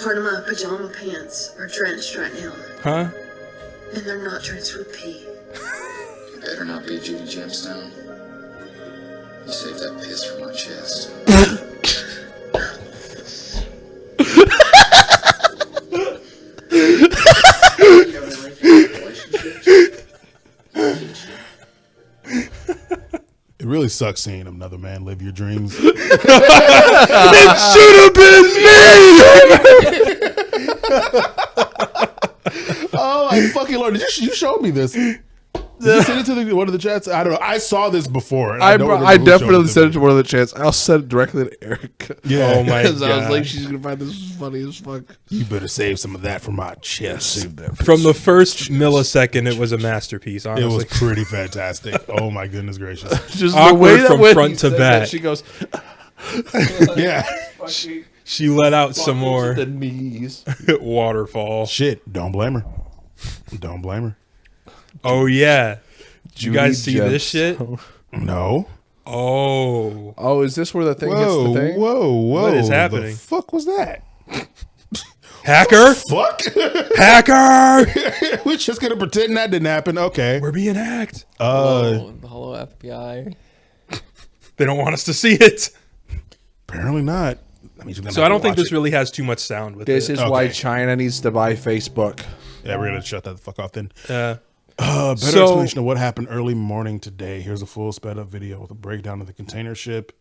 part of my pajama pants are drenched right now. Huh? And they're not drenched with pee. You better not be Judy Gemstone. You saved that piss for my chest. It really sucks seeing another man live your dreams. It should have been me. Oh my fucking Lord! You showed me this. Did you send it to one of the chats? I don't know. I saw this before. And I definitely sent it to one of the chats. I'll send it directly to Erica. Yeah. Oh my god. I was like, she's gonna find this funny as fuck. You better save some of that for my chest. Save that From the first millisecond, it was a masterpiece. It Honestly, was pretty fantastic. Oh my goodness gracious! Just Awkward the way that from when front he to said back. that, she goes, Yeah. she let out some more the knees. waterfall. Shit. Don't blame her. Don't blame her. Oh yeah, did you guys Judy see this shit? Gemstone. No. Oh, Oh, is this where the thing hits Whoa, the thing? whoa, whoa! What is happening? The fuck was that? hacker, Fuck! hacker! We're just gonna pretend that didn't happen. Okay. We're being hacked. Hello FBI. They don't want us to see it. Apparently not. That means we're gonna So have I don't to think watch this it. really has too much sound with This it. is why Okay. China needs to buy Facebook. Yeah, we're gonna shut that the fuck off then. Uh, Better So- explanation of what happened early morning today. Here's a full sped up video with a breakdown of the container ship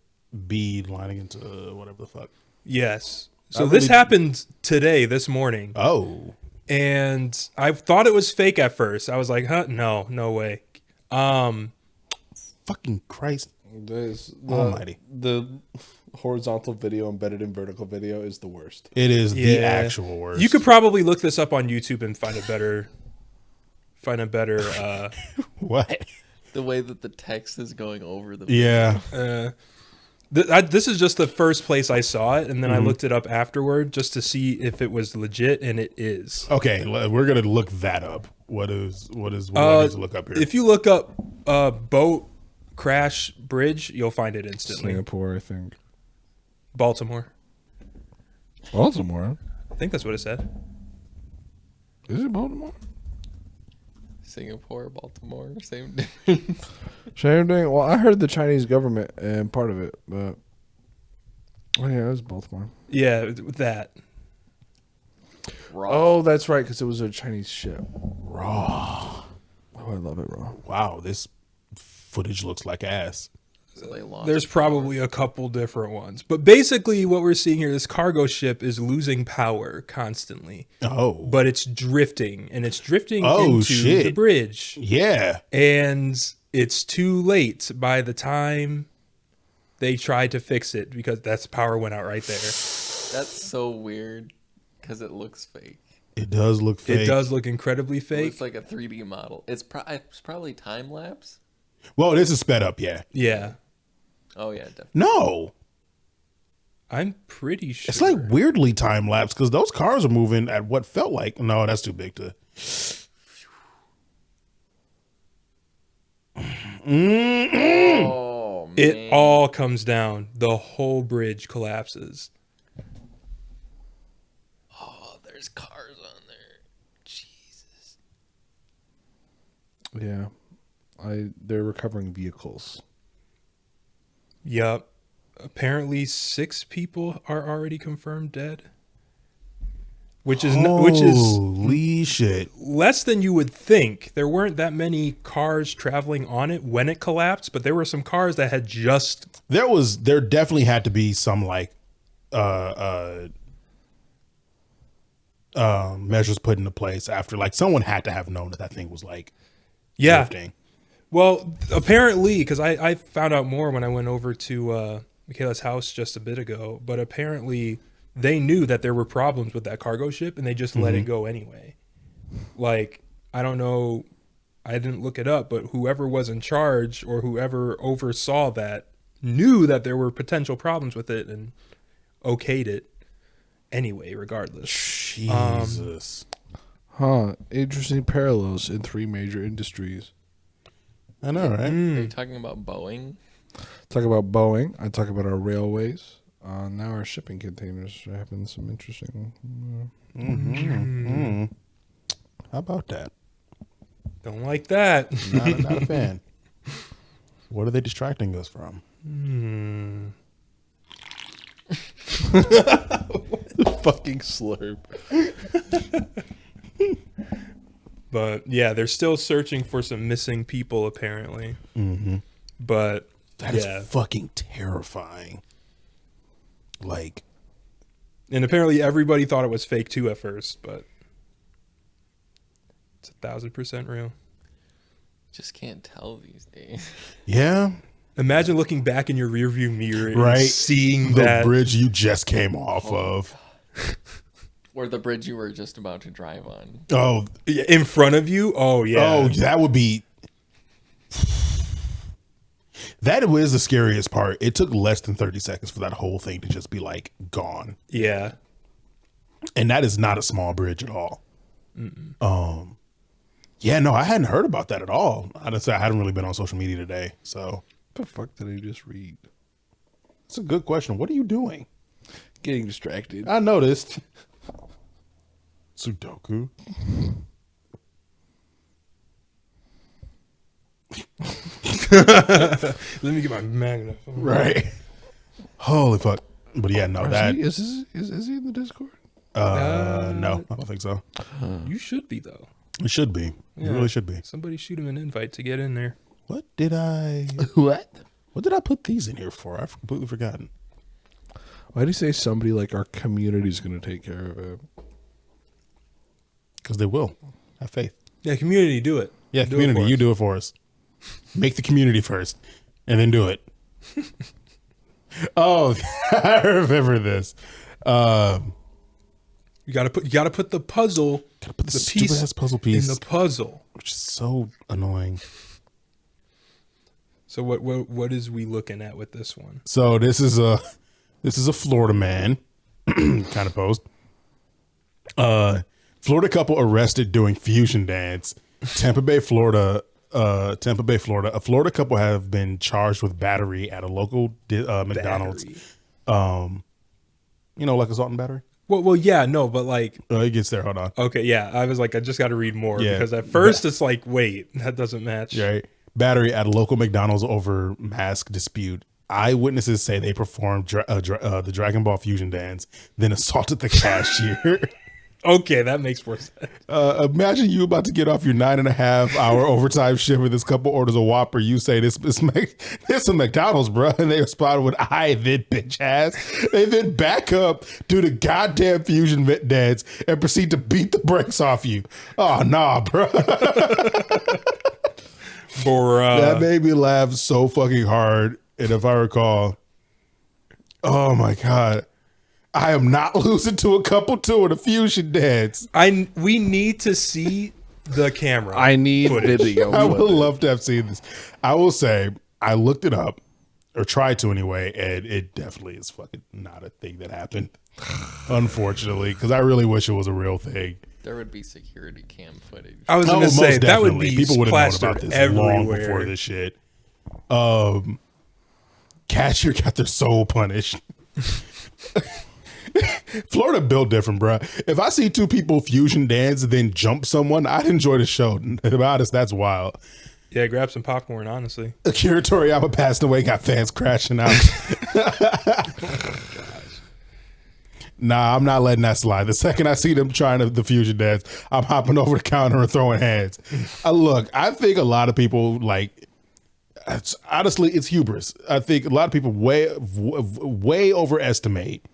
bead lining into whatever the fuck. yes. So I this really- happened today, this morning. Oh, and I thought it was fake at first. I was like, huh, no way. Fucking Christ There's almighty. The horizontal video embedded in vertical video is the worst. It is the actual worst. You could probably look this up on YouTube and find a better what? The way that the text is going over the Yeah. This is just the first place I saw it, and then I looked it up afterward just to see if it was legit, and it is. Okay, we're gonna look that up. What do I need to look up here? If you look up boat crash bridge, you'll find it instantly. Singapore, I think. Baltimore. Baltimore? I think that's what it said. Is it Baltimore? Singapore, Baltimore, same. Same thing. Well, I heard the Chinese government and part of it, but oh yeah, it was Baltimore. Yeah, that. Raw. Oh, that's right, because it was a Chinese ship. Raw. Oh, I love it raw. Wow, this footage looks like ass. So they lost There's probably a couple different ones. But basically what we're seeing here, this cargo ship is losing power constantly. Oh. But it's drifting, and it's drifting Oh, into shit. the bridge. Yeah. And it's too late by the time they tried to fix it, because that's power went out right there. That's so weird because it looks fake. It does look fake. It does look incredibly It fake. looks like a 3D model. It's probably time lapse. Well, this is sped up, yeah. Yeah. Oh yeah, definitely. No. I'm pretty sure. It's like weirdly time lapse because those cars are moving at what felt like. No, that's too big to. Oh man. It all comes down. The whole bridge collapses. Oh, there's cars on there. Jesus. Yeah. They're recovering vehicles. Yup. Apparently 6 people are already confirmed dead. Which is Holy shit. less than you would think. There weren't that many cars traveling on it when it collapsed, but there were some cars that had just There definitely had to be some like measures put into place after, like, someone had to have known that thing was like drifting. Well, apparently, because I found out more when I went over to Michaela's house just a bit ago, but apparently they knew that there were problems with that cargo ship and they just let it go anyway. Like, I don't know, I didn't look it up, but whoever was in charge or whoever oversaw that knew that there were potential problems with it and okayed it anyway, regardless. Jesus. Interesting parallels in 3 major industries. I know, right? Are you talking about Boeing? Talk about Boeing. I talk about our railways. Now our shipping containers are having some interesting. How about that? Don't like that. Not a fan. What are they distracting us from? Fucking slurp. But yeah, they're still searching for some missing people apparently. But That is fucking terrifying. Like, and apparently everybody thought it was fake too at first, but it's 1,000% real. Just can't tell these days. yeah, Imagine looking back in your rearview mirror and right. seeing The that bridge you just came off of. Or the bridge you were just about to drive on. Oh, in front of you. Oh yeah. oh, that would be. That was the scariest part. It took less than 30 seconds for that whole thing to just be like gone. Yeah. And that is not a small bridge at all. Yeah, no, I hadn't heard about that at all. Honestly, I hadn't really been on social media today. So What the fuck did I just read? it's a good question. What are you doing? Getting distracted. I noticed. Sudoku. Let me get my magnifying. Right. Holy fuck. But yeah, no, that. Is he in the Discord? No, I don't think so. You should be though. It should be. Yeah. It really should be. Somebody shoot him an invite to get in there. What did I put these in here for? I've completely forgotten. Why do you say somebody like our community is going to take care of it? Because they will. Have faith. Yeah, community, do it. Yeah, Do community, it for you us. do it for us. Make the community first, and then do it. Oh, I remember this. You gotta put the puzzle, Put the stupid-ass puzzle piece in the puzzle. which is so annoying. So what is we looking at with this one? So this is a Florida man kind of post. Florida couple arrested doing fusion dance. Tampa Bay, Florida. A Florida couple have been charged with battery at a local McDonald's. Battery. Like assault and battery. Well, yeah, no, but like, It gets there. Hold on. okay, yeah, I was like, I just got to read more Yeah. because at first it's like, wait, that doesn't match. Right. Battery at a local McDonald's over mask dispute. Eyewitnesses say they performed the Dragon Ball fusion dance, then assaulted the cashier. Okay, that makes more sense. Imagine you about to get off your 9.5-hour overtime shift with this couple orders a Whopper. You say this a McDonald's, bro, and they respond with "I then bitch ass." They then back up, do the goddamn fusion dance, and proceed to beat the brakes off you. Oh nah, bro. That made me laugh so fucking hard. And if I recall, oh my god. I am not losing to a couple doing a fusion dance. We need to see the camera. I need footage. video. I would love to have seen this. I will say, I looked it up, or tried to anyway, and it definitely is fucking not a thing that happened. Unfortunately, because I really wish it was a real thing. There would be security cam footage. I was going to most say that would definitely. be People would have known plastered about this everywhere. long before this shit. Cashier got their soul punished. Florida built different, bro. If I see two people fusion dance then jump someone, I'd enjoy the show. To be honest, that's wild. Yeah, grab some popcorn, honestly. Akira Toriyama passed away, got fans crashing out. Nah, I'm not letting that slide. The second I see them trying the fusion dance, I'm hopping over the counter and throwing hands. Look, I think a lot of people honestly, it's hubris. I think a lot of people way overestimate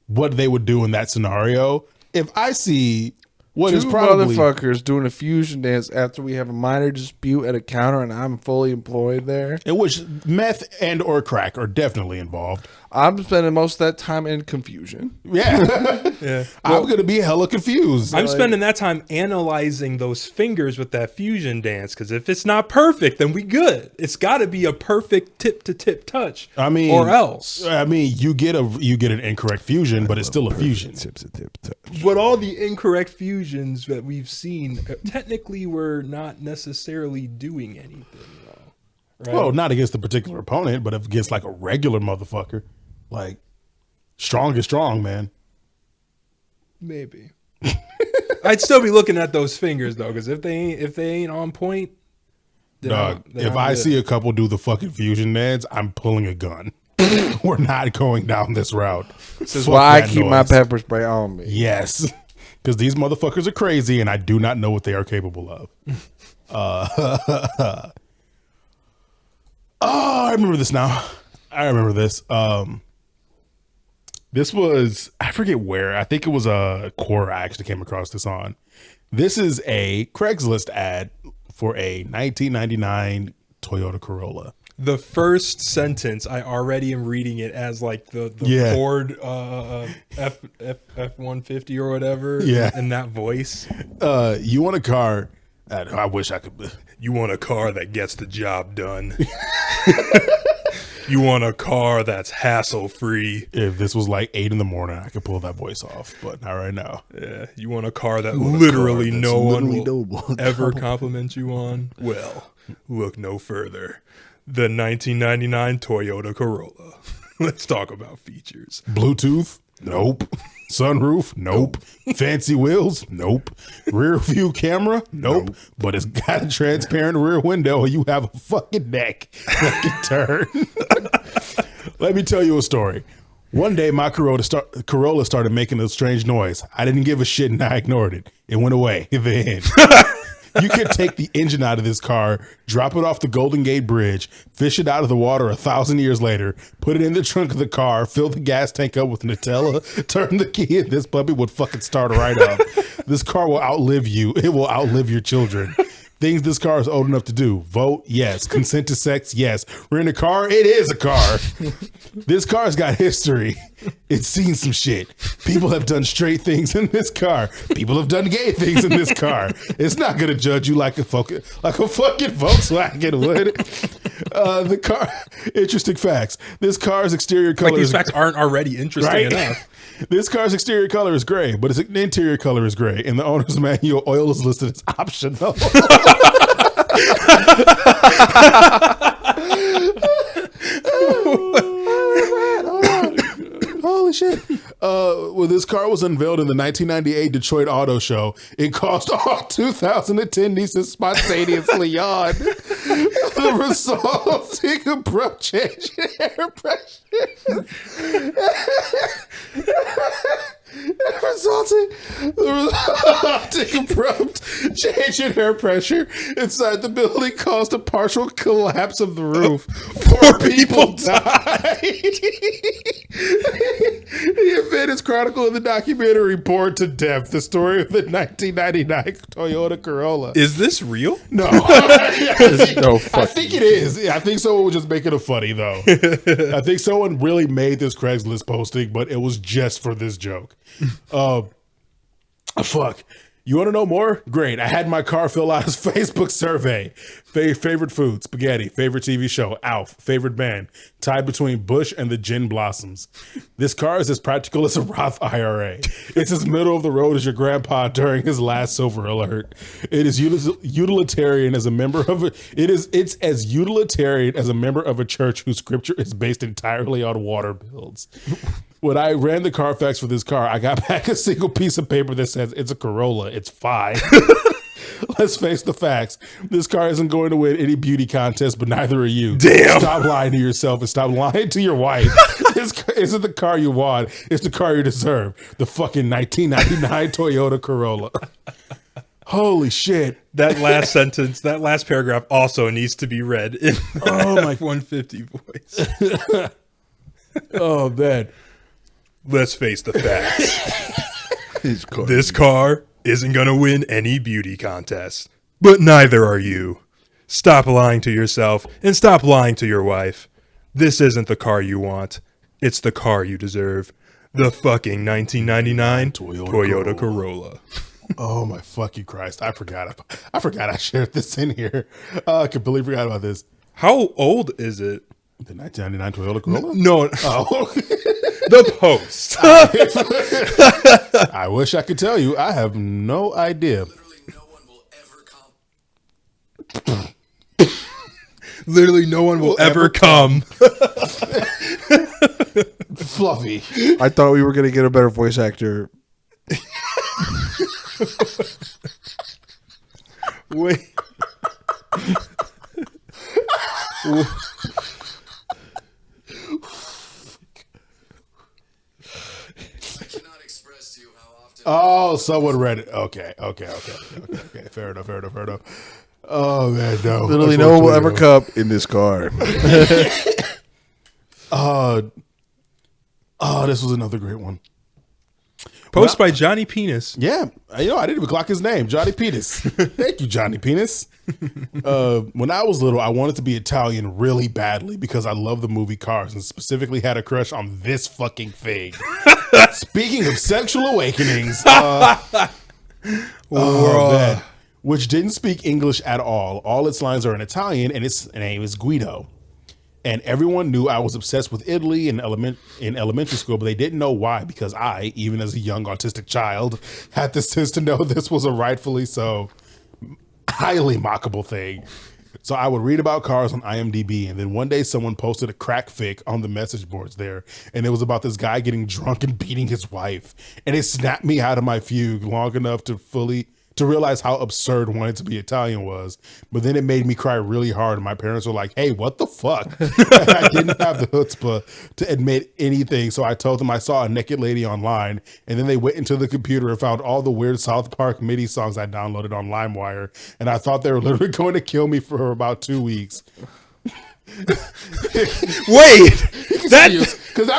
what they would do in that scenario. If I see what is Two probably motherfuckers doing a fusion dance after we have a minor dispute at a counter and I'm fully employed there, in which meth and or crack are definitely involved. I'm spending most of that time in confusion. Yeah. Yeah. I'm going to be hella confused. I'm spending that time analyzing those fingers with that fusion dance because if it's not perfect, then we good. It's got to be a perfect tip-to-tip touch. Or else. You get an incorrect fusion, but it's still a fusion. But all the incorrect fusions that we've seen, technically, we're not necessarily doing anything, though. Right? Well, not against the particular opponent, but against like a regular motherfucker. Like, strong is strong, man. Maybe. I'd still be looking at those fingers though, because if they ain't on point, then Dog, then if I'm I good. see a couple do the fucking fusion dance, I'm pulling a gun. We're not going down this route. This is Fuck why I that keep my noise. pepper spray on me. Yes, because these motherfuckers are crazy, and I do not know what they are capable of. Oh, I remember this now. I remember this. This was, I forget where. I think it was a Quora I actually came across this on. This is a Craigslist ad for a 1999 Toyota Corolla. The first sentence, I already am reading it as like the Yeah. Ford F-150 or whatever. Yeah. In that voice. You want a car? I wish I could. You want a car that gets the job done. You want a car that's hassle-free. If this was like 8 a.m, I could pull that voice off, but not right now. Yeah. You want a car that literally no one literally will ever compliment you on? Well, look no further. The 1999 Toyota Corolla. Let's talk about features. Bluetooth? Nope. Sunroof? Nope. Fancy wheels? Nope. Rear view camera? Nope. But it's got a transparent rear window and you have a fucking neck that can turn. Let me tell you a story. One day my Corolla started making a strange noise. I didn't give a shit and I ignored it. It went away. Then You could take the engine out of this car, drop it off the Golden Gate Bridge, fish it out of the water 1,000 years later, put it in the trunk of the car, fill the gas tank up with Nutella, turn the key, and this puppy would fucking start right up. This car will outlive you. It will outlive your children. Things this car is old enough to do. Vote, yes. Consent to sex, yes. Rent a car, it is a car. This car's got history. It's seen some shit. People have done straight things in this car. People have done gay things in this car. It's not gonna judge you like a fucking Volkswagen would. The car. Interesting facts. This car's exterior color. Like these facts aren't already interesting enough. This car's exterior color is gray, but its interior color is gray. In the owner's manual, oil is listed as optional. Holy shit. When this car was unveiled in the 1998 Detroit Auto Show, it caused all 2,000 attendees spontaneously yawn. The resulting abrupt change in air pressure. The resulting abrupt change in air pressure inside the building caused a partial collapse of the roof. 4 people died. The event is chronicled in the documentary Born to Death, the story of the 1999 Toyota Corolla. Is this real? No. I think it is. I think someone was just making it funny, though. I think someone really made this Craigslist posting, but it was just for this joke. Fuck. You want to know more? Great. I had my car fill out his Facebook survey. Favorite food, spaghetti. Favorite TV show, Alf. Favorite band, tied between Bush and the Gin Blossoms. This car is as practical as a Roth IRA. It's as middle of the road as your grandpa during his last silver alert. It is utilitarian as a member of it's as utilitarian as a member of a church whose scripture is based entirely on water bills. When I ran the Carfax for this car, I got back a single piece of paper that says it's a Corolla. It's fine. Let's face the facts. This car isn't going to win any beauty contest, but neither are you. Damn. Stop lying to yourself and stop lying to your wife. This isn't the car you want. It's the car you deserve. The fucking 1999 Toyota Corolla. Holy shit. That last sentence, that last paragraph also needs to be read in my 150 voice. Oh, man. Let's face the facts. This car isn't going to win any beauty contest, but neither are you. Stop lying to yourself and stop lying to your wife. This isn't the car you want. It's the car you deserve. The fucking 1999 Toyota Corolla. Oh my fucking Christ. I forgot I shared this in here. I completely forgot about this. How old is it? The 1999 Toyota Corolla? No. Oh. The post. I wish I could tell you. I have no idea. Literally no one will ever come. Fluffy. I thought we were going to get a better voice actor. Wait. Oh, someone read it. Okay. Fair enough. Oh man, no. Literally no one will ever come in this car. This was another great one. Post by Johnny Penis. Yeah, I didn't even clock his name, Johnny Penis. Thank you, Johnny Penis. When I was little, I wanted to be Italian really badly because I love the movie Cars and specifically had a crush on this fucking thing. Speaking of sexual awakenings, man, which didn't speak English at all. All its lines are in Italian, and its name is Guido. And everyone knew I was obsessed with Italy in elementary school, but they didn't know why, because I, even as a young autistic child, had the sense to know this was a rightfully so highly mockable thing. So I would read about cars on IMDb, and then one day someone posted a crack fic on the message boards there, and it was about this guy getting drunk and beating his wife. And it snapped me out of my fugue long enough to fully to realize how absurd Wanting to Be Italian was. But then it made me cry really hard. And my parents were like, hey, what the fuck? I didn't have the chutzpah to admit anything. So I told them I saw a naked lady online. And then they went into the computer and found all the weird South Park MIDI songs I downloaded on LimeWire. And I thought they were literally going to kill me for about 2 weeks. Wait, because I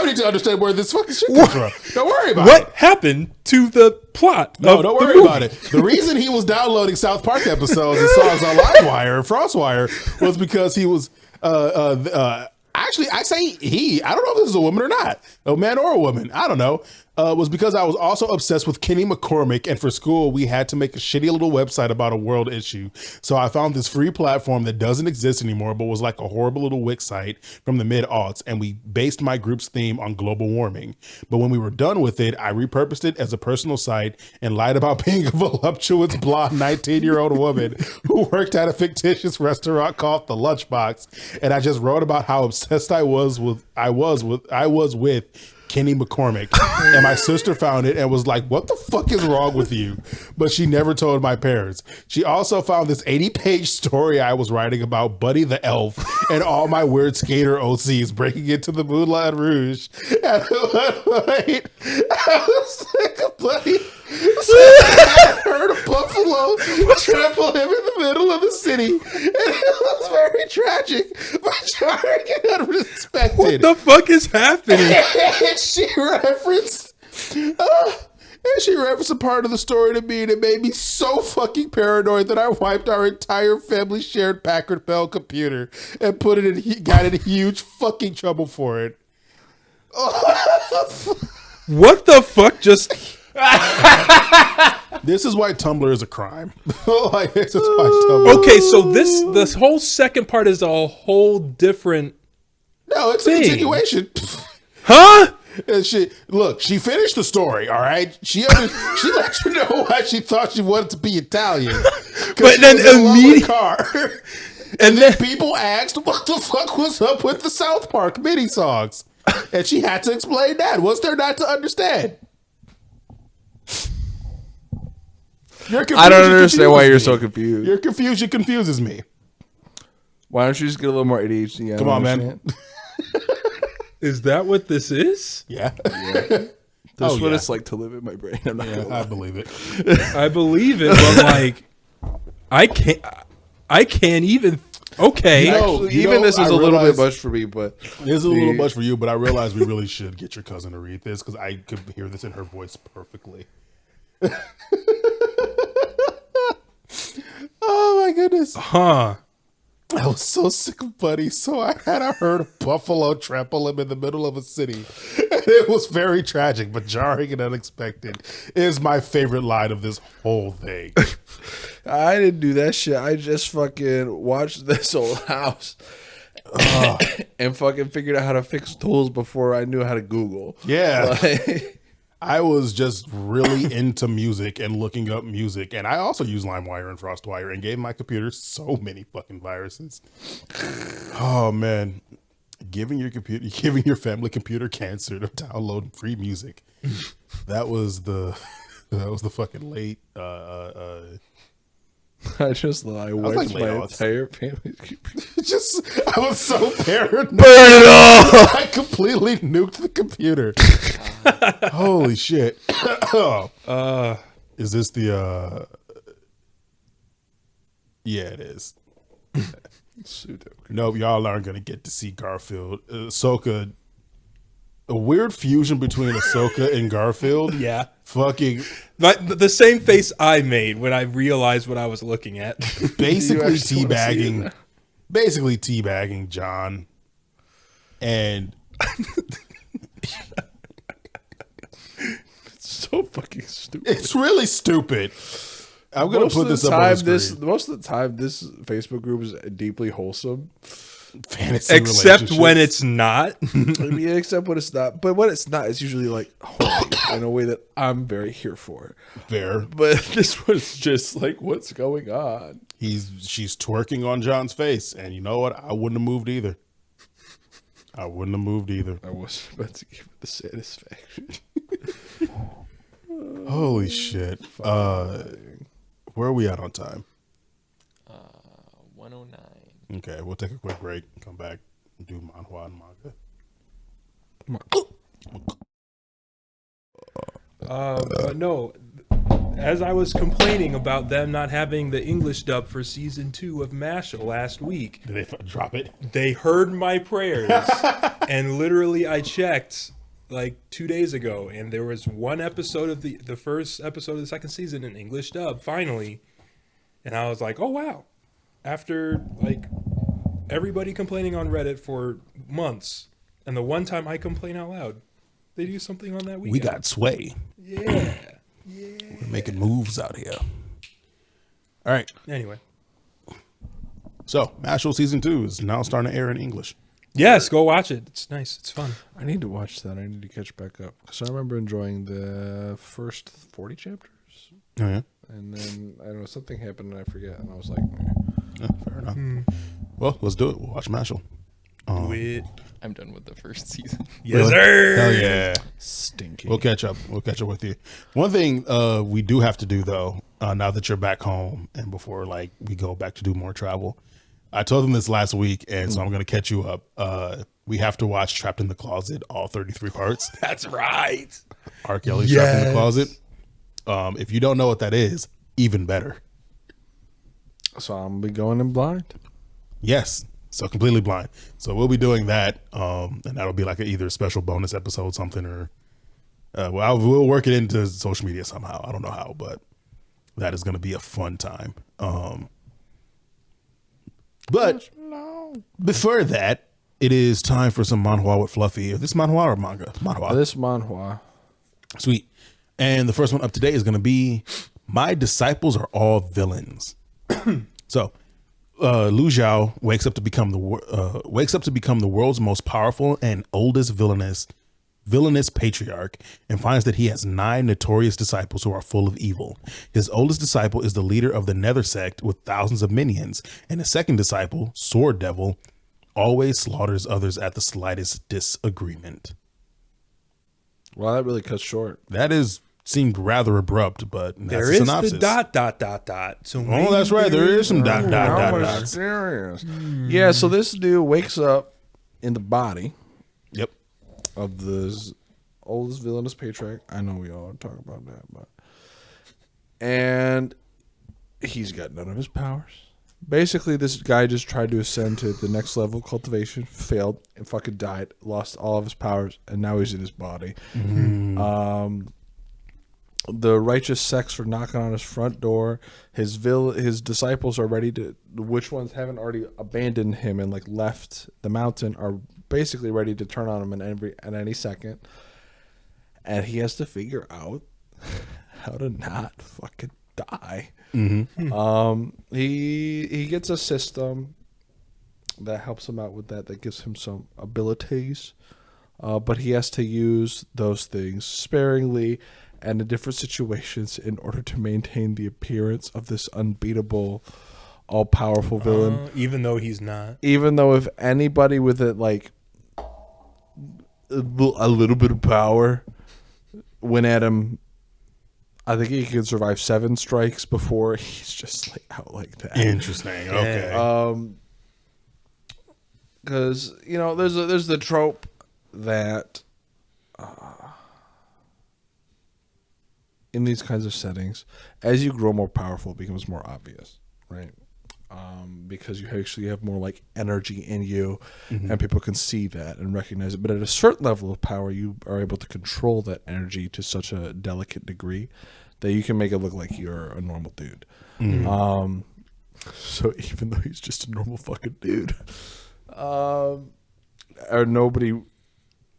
need to understand where this fucking shit comes from. Don't worry about it. What happened to the plot? No, don't worry about it. The reason he was downloading South Park episodes and songs on LimeWire and FrostWire was because he was actually, I say he. I don't know if this is a woman or not, a man or a woman. I don't know. Was because I was also obsessed with Kenny McCormick, and for school we had to make a shitty little website about a world issue. So I found this free platform that doesn't exist anymore, but was like a horrible little Wix site from the mid-aughts, and we based my group's theme on global warming. But when we were done with it, I repurposed it as a personal site and lied about being a voluptuous blonde 19-year-old woman who worked at a fictitious restaurant called The Lunchbox, and I just wrote about how obsessed I was with Kenny McCormick. And my sister found it and was like, what the fuck is wrong with you? But she never told my parents. She also found this 80-page story I was writing about Buddy the Elf and all my weird skater OCs breaking into the Moulin Rouge. And wait, I was like a Buddy. So I heard a buffalo trample him in the middle of the city. And it was very tragic, but jarring and unexpected. What the fuck is happening? And she referenced a part of the story to me, and it made me so fucking paranoid that I wiped our entire family shared Packard Bell computer and got in huge fucking trouble for it. What the fuck just... This is why Tumblr is a crime. Like, this is why Tumblr. Okay, so this whole second part is a whole different... No, it's thing. a continuation. Huh? And she finished the story, all right? She let you know why she thought she wanted to be Italian. But then immediately... And then people asked what the fuck was up with the South Park MIDI songs. And she had to explain that. What's there not to understand? I don't understand why you're so confused. Your confusion confuses me. Why don't you just get a little more ADHD? Come on, man. Is that what this is? Yeah. That's what it's like to live in my brain. I'm not gonna lie. I believe it. I believe it, but like, I can't even. Okay. This is a little bit much for me, but it is a little much for you. But I realize we really should get your cousin to read this because I could hear this in her voice perfectly. Oh my goodness. Huh. I was so sick of Buddy, so I heard a buffalo trample him in the middle of a city. And it was very tragic, but jarring and unexpected. It is my favorite line of this whole thing. I didn't do that shit. I just fucking watched This Old House and fucking figured out how to fix tools before I knew how to Google. Yeah. I was just really into music and looking up music. And I also use LimeWire and FrostWire and gave my computer so many fucking viruses. Oh, man. Giving your family computer cancer to download free music. That was the fucking late. I just wiped my entire family's computer. I was so paranoid. Burn it all! I completely nuked the computer. Holy shit. Is this the yeah, it is. Nope, y'all aren't gonna get to see Garfield. Ahsoka, a weird fusion between Ahsoka and Garfield. Yeah. Fucking the same face I made when I realized what I was looking at. Basically teabagging John. And It's so fucking stupid. It's really stupid. I'm going to put this up on the screen. Most of the time, this Facebook group is deeply wholesome. Fantasy except when it's not. I mean, except when it's not. But when it's not, it's usually like horny in a way that I'm very here for. Fair. But this was just like, what's going on? She's twerking on John's face. And you know what? I wouldn't have moved either. I was about to give it the satisfaction. Holy shit. Where are we at on time? 109. Okay, we'll take a quick break. Come back and do manhwa and manga. But no, as I was complaining about them not having the English dub for season 2 of Mashle last week, Did they drop it? they heard my prayers, and literally I checked like 2 days ago, and there was one episode of the first episode of the second season in English dub finally, and I was like, oh wow! After like everybody complaining on Reddit for months, and the one time I complain out loud, they do something on that weekend. We got sway. Yeah. We're making moves out here. All right. Anyway. So, Mashle season 2 is now starting to air in English. Yes, go watch it. It's nice. It's fun. I need to watch that. I need to catch back up because I remember enjoying the first 40 chapters, Oh yeah. and then I don't know, something happened and I forget, and I was like, Yeah, fair enough. Well, let's do it. We'll watch Mashle. Do it. I'm done with the first season. Yes, sir. Hell yeah. stinky. We'll catch up. We'll catch up with you. One thing we do have to do though, now that you're back home and before like we go back to do more travel, I told them this last week, and so I'm going to catch you up. We have to watch Trapped in the Closet, all 33 parts. That's right. R. Kelly's Trapped in the Closet. If you don't know what that is, even better. So I'm gonna be going in blind. Yes. So completely blind. So we'll be doing that. And that'll be like either a special bonus episode, something, or we'll work it into social media somehow. I don't know how, but that is going to be a fun time. But before that, it is time for some manhwa with Fluffy. Is this manhwa or manga? Manhwa. This manhwa. Sweet. And the first one up today is going to be My Disciples Are All Villains. So, Lu Zhao wakes up to become the world's most powerful and oldest villainous patriarch, and finds that he has 9 notorious disciples who are full of evil. His oldest disciple is the leader of the Nether sect with thousands of minions, and his second disciple, Sword Devil, always slaughters others at the slightest disagreement. Well, that really cuts short. That seemed rather abrupt, but that's There the is synopsis. the ... So Oh, that's right. There is some ... How mysterious. Yeah, so this dude wakes up in the body Yep. of the oldest villainous patriarch. I know we all talk about that, but and he's got none of his powers. Basically, this guy just tried to ascend to the next level of cultivation, failed, and fucking died, lost all of his powers, and now he's in his body. The righteous sects are knocking on his front door. His disciples are ready to, which ones haven't already abandoned him and like left the mountain, are basically ready to turn on him at any second. And he has to figure out how to not fucking die. He gets a system that helps him out with that gives him some abilities, but he has to use those things sparingly and in different situations in order to maintain the appearance of this unbeatable, all-powerful villain. Even though he's not. Even though if anybody with it like a little bit of power went at him, I think he can survive 7 strikes before he's just like out like that. Interesting. Okay. Because there's the trope that in these kinds of settings, as you grow more powerful, it becomes more obvious, right? Because you actually have more like energy in you, and people can see that and recognize it. But at a certain level of power, you are able to control that energy to such a delicate degree that you can make it look like you're a normal dude. So even though he's just a normal fucking dude, or nobody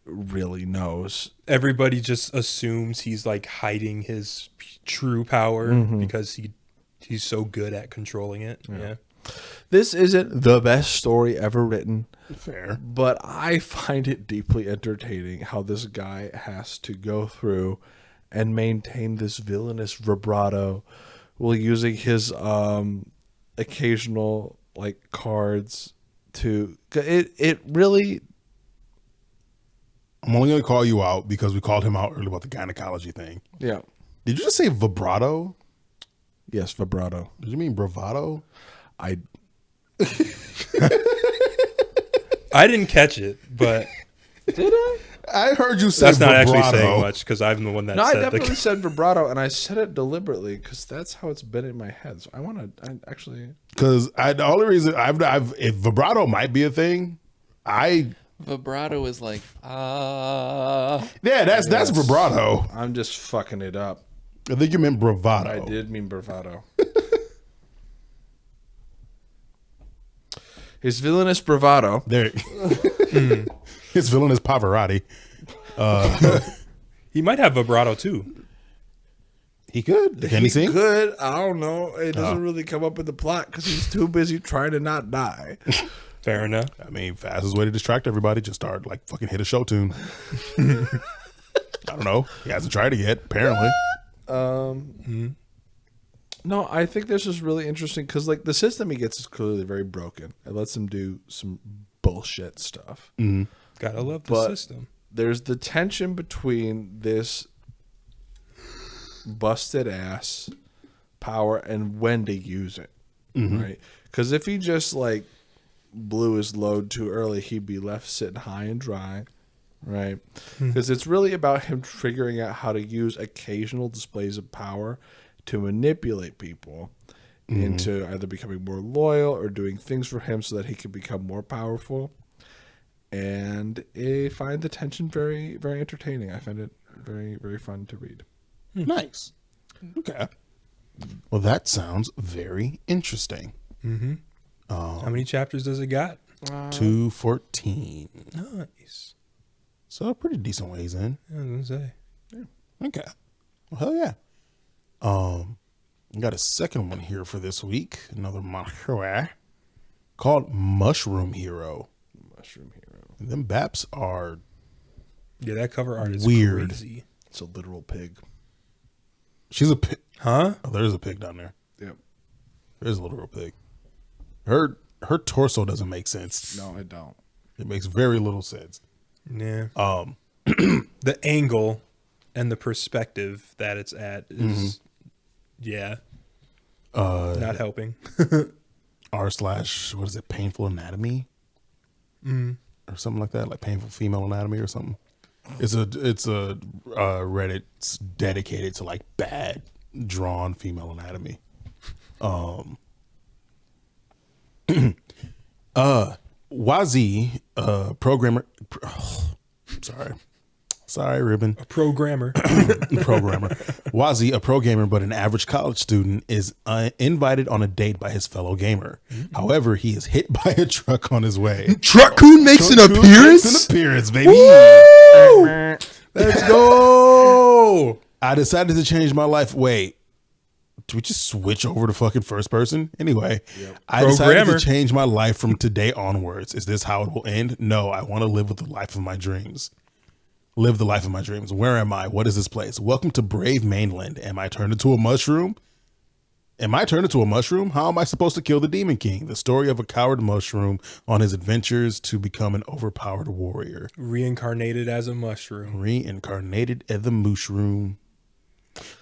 really knows. Everybody just assumes he's like hiding his true power because he's so good at controlling it. Yeah. This isn't the best story ever written. Fair. But I find it deeply entertaining how this guy has to go through and maintain this villainous vibrato while using his occasional like cards to it really. I'm only going to call you out because we called him out earlier about the gynecology thing. Yeah. Did you just say vibrato? Yes, vibrato. Did you mean bravado? I didn't catch it, but I heard you say that's not vibrato. actually saying much because I'm the one that no, I said definitely said vibrato, and I said it deliberately because that's how it's been in my head. So I actually Because the only reason if vibrato might be a thing, Vibrato is like yeah, that's vibrato. I'm just fucking it up. I think you meant bravado. I did mean bravado. His villainous bravado. There, his villain is Pavarotti. he might have vibrato too. He could. Can he sing? Good. I don't know. It doesn't really come up in the plot because he's too busy trying to not die. Fair enough. I mean, fastest way to distract everybody, just start like fucking hit a show tune. I don't know. He hasn't tried it yet, apparently. No, I think this is really interesting because like the system he gets is clearly very broken. It lets him do some bullshit stuff. Gotta love the But system. there's the tension between this busted ass power and when to use it, right? Because if he just like blew his load too early, he'd be left sitting high and dry, right? Because it's really about him figuring out how to use occasional displays of power to manipulate people into either becoming more loyal or doing things for him so that he can become more powerful. And I find the tension very, very entertaining. I find it very, very fun to read. Nice. Okay. Well, that sounds very interesting. How many chapters does it got? 214. Nice. So a pretty decent ways in. I was gonna say. Okay. Well, hell yeah. I got a second one here for this week. Another manhwa called Mushroom Hero. Mushroom Hero. Them baps are Yeah, that cover art is Weird. crazy. It's a literal pig. she's a pig. Huh? Oh, there's a pig down there. Yep. There's a literal pig. Her torso doesn't make sense. No, I don't. It makes very little sense. Yeah. The angle and the perspective that it's at is not helping. r/, what is it, Painful Anatomy? Or something like that, like Painful Female Anatomy or something. It's a Reddit's dedicated to like bad drawn female anatomy. Wazi, programmer. Sorry, Rueben. A programmer. Programmer. Wazi, a pro gamer but an average college student, is invited on a date by his fellow gamer. However, he is hit by a truck on his way. Truckcoon makes an Makes appearance? an appearance, baby. Woo! Let's go! I decided to change my life. Wait, do we just switch over to fucking first person? Anyway, I decided Programmer. to change my life from today onwards. Is this how it will end? No, I want to live with the life of my dreams. Live the life of my dreams. Where am I? What is this place? Welcome to Brave Mainland. Am I turned into a mushroom? How am I supposed to kill the Demon King? The story of a coward mushroom on his adventures to become an overpowered warrior. Reincarnated as a mushroom. Reincarnated as the mushroom.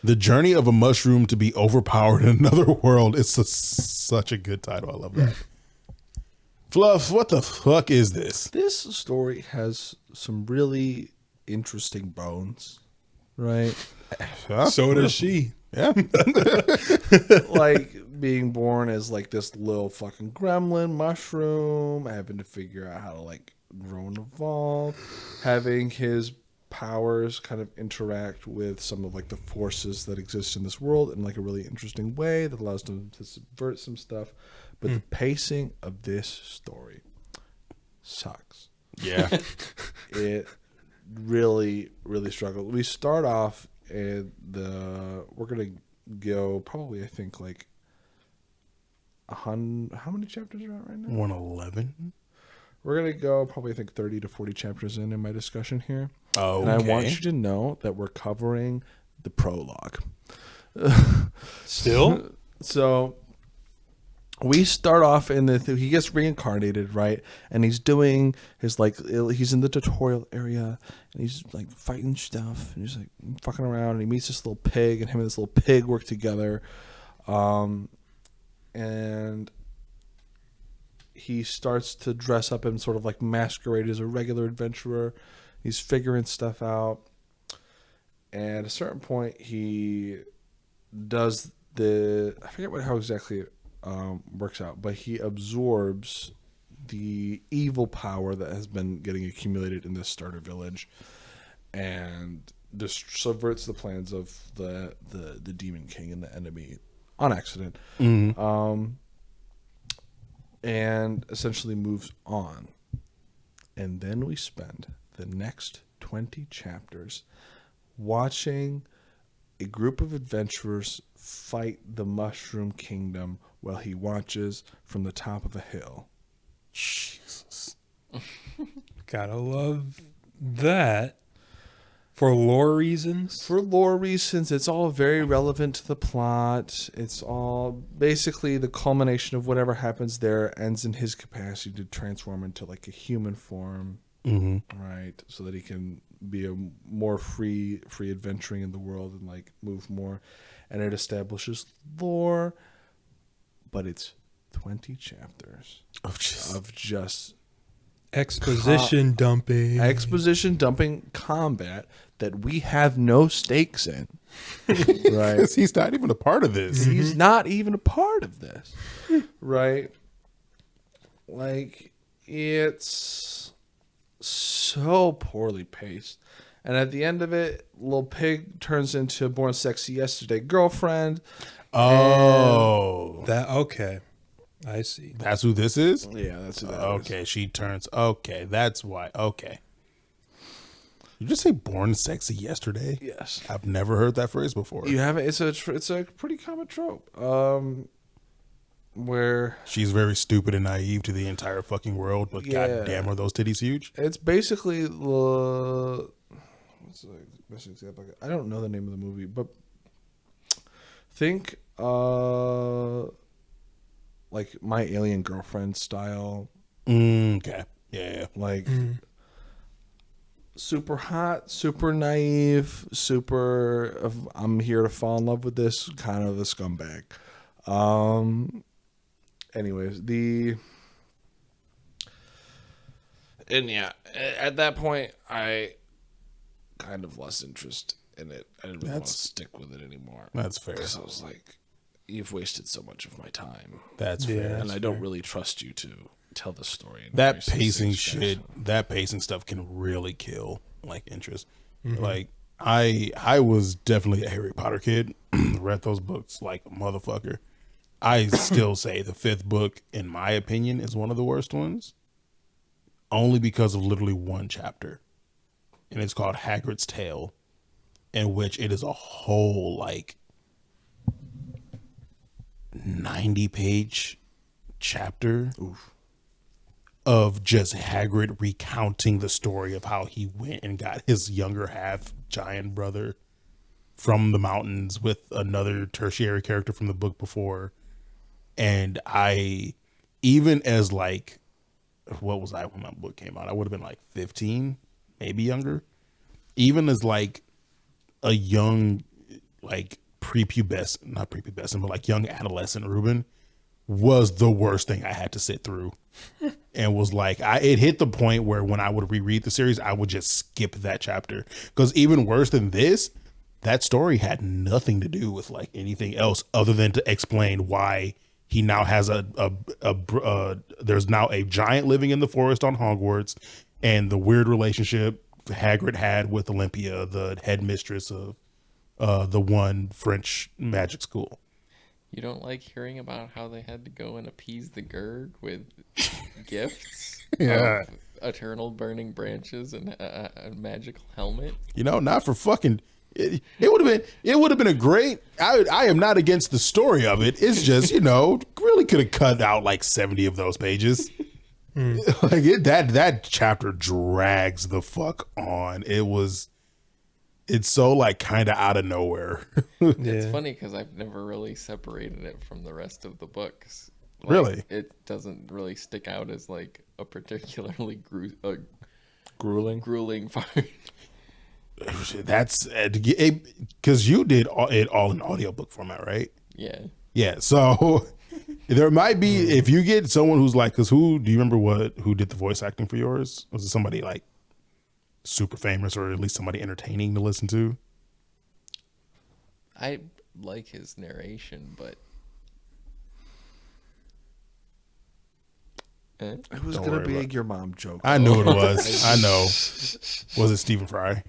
The journey of a mushroom to be overpowered in another world. It's such a good title. I love that. Fluff, what the fuck is this? This story has some really interesting bones, right? Huh? So does she. Yeah. Like being born as like this little fucking gremlin mushroom, having to figure out how to like grow and evolve, having his powers kind of interact with some of like the forces that exist in this world in like a really interesting way that allows them to subvert some stuff. But the pacing of this story sucks. Yeah. It really, really struggled. We start off and we're gonna go probably I think like 100. How many chapters are out right now? 111. We're gonna go probably I think 30 to 40 chapters in my discussion here. Oh, And I want you to know that we're covering the prologue. Still? So we start off in he gets reincarnated, right? And he's doing his like he's in the tutorial area and he's like fighting stuff and he's like fucking around and he meets this little pig and him and this little pig work together. And he starts to dress up and sort of like masquerade as a regular adventurer. He's figuring stuff out. And at a certain point, he does I forget how exactly it works out, but he absorbs the evil power that has been getting accumulated in this starter village and subverts the plans of the Demon King and the enemy on accident. And essentially moves on. And then we spend the next 20 chapters watching a group of adventurers fight the Mushroom Kingdom while he watches from the top of a hill. Jesus. Gotta love that. For lore reasons? For lore reasons, it's all very relevant to the plot. It's all basically the culmination of whatever happens there ends in his capacity to transform into like a human form, right? So that he can be a more free adventuring in the world and like move more. And it establishes lore, but it's 20 chapters of just exposition dumping combat that we have no stakes in. Right? He's not even a part of this. He's not even a part of this. Right? Like, it's so poorly paced. And at the end of it, Lil Pig turns into Born Sexy Yesterday girlfriend. Oh. Okay. I see. That's who this is? Yeah, that's who that is. Okay, she turns. Okay, that's why. Okay. You just say Born Sexy Yesterday? Yes. I've never heard that phrase before. You haven't? It's a pretty common trope. Where she's very stupid and naive to the entire fucking world, but goddamn, are those titties huge? It's basically what's the best example? I don't know the name of the movie, but think like My Alien Girlfriend style. Okay. Yeah. Like super hot, super naive, super I'm here to fall in love with this kind of a scumbag. Anyways, at that point, I kind of lost interest in it. I didn't really want to stick with it anymore. That's fair. Because I was like, you've wasted so much of my time. That's fair. And I don't really trust you to tell the story. That pacing stuff can really kill like interest. Like I was definitely a Harry Potter kid. Read those books like a motherfucker. I still say the 5th book, in my opinion, is one of the worst ones. Only because of literally one chapter. And it's called Hagrid's Tale, in which it is a whole like 90-page chapter of just Hagrid recounting the story of how he went and got his younger half giant brother from the mountains with another tertiary character from the book before. And I, even as like, what was I when that book came out? I would have been like 15, maybe younger. Even as like a young, like not prepubescent, but like young adolescent Rueben was the worst thing I had to sit through. And was like, it hit the point where when I would reread the series, I would just skip that chapter. Because even worse than this, that story had nothing to do with like anything else other than to explain why he now has there's now a giant living in the forest on Hogwarts, and the weird relationship Hagrid had with Olympia, the headmistress of the one French magic school. You don't like hearing about how they had to go and appease the Gurg with gifts? Yeah. Of eternal burning branches and a magical helmet? You know, not for fucking... It would have been a great... I am not against the story of it. It's just, really could have cut out like 70 of those pages. Like that chapter drags the fuck on. It's so like kind of out of nowhere. It's funny because I've never really separated it from the rest of the books. Like, really? It doesn't really stick out as like a particularly grueling part. That's because you did it all in audiobook format, right? Yeah. Yeah, so there might be, if you get someone who's like, because who do you remember who did the voice acting for yours? Was it somebody like super famous or at least somebody entertaining to listen to? I like his narration, but It was Don't gonna worry be about your mom joke. I knew it was. I know. Was it Stephen Fry?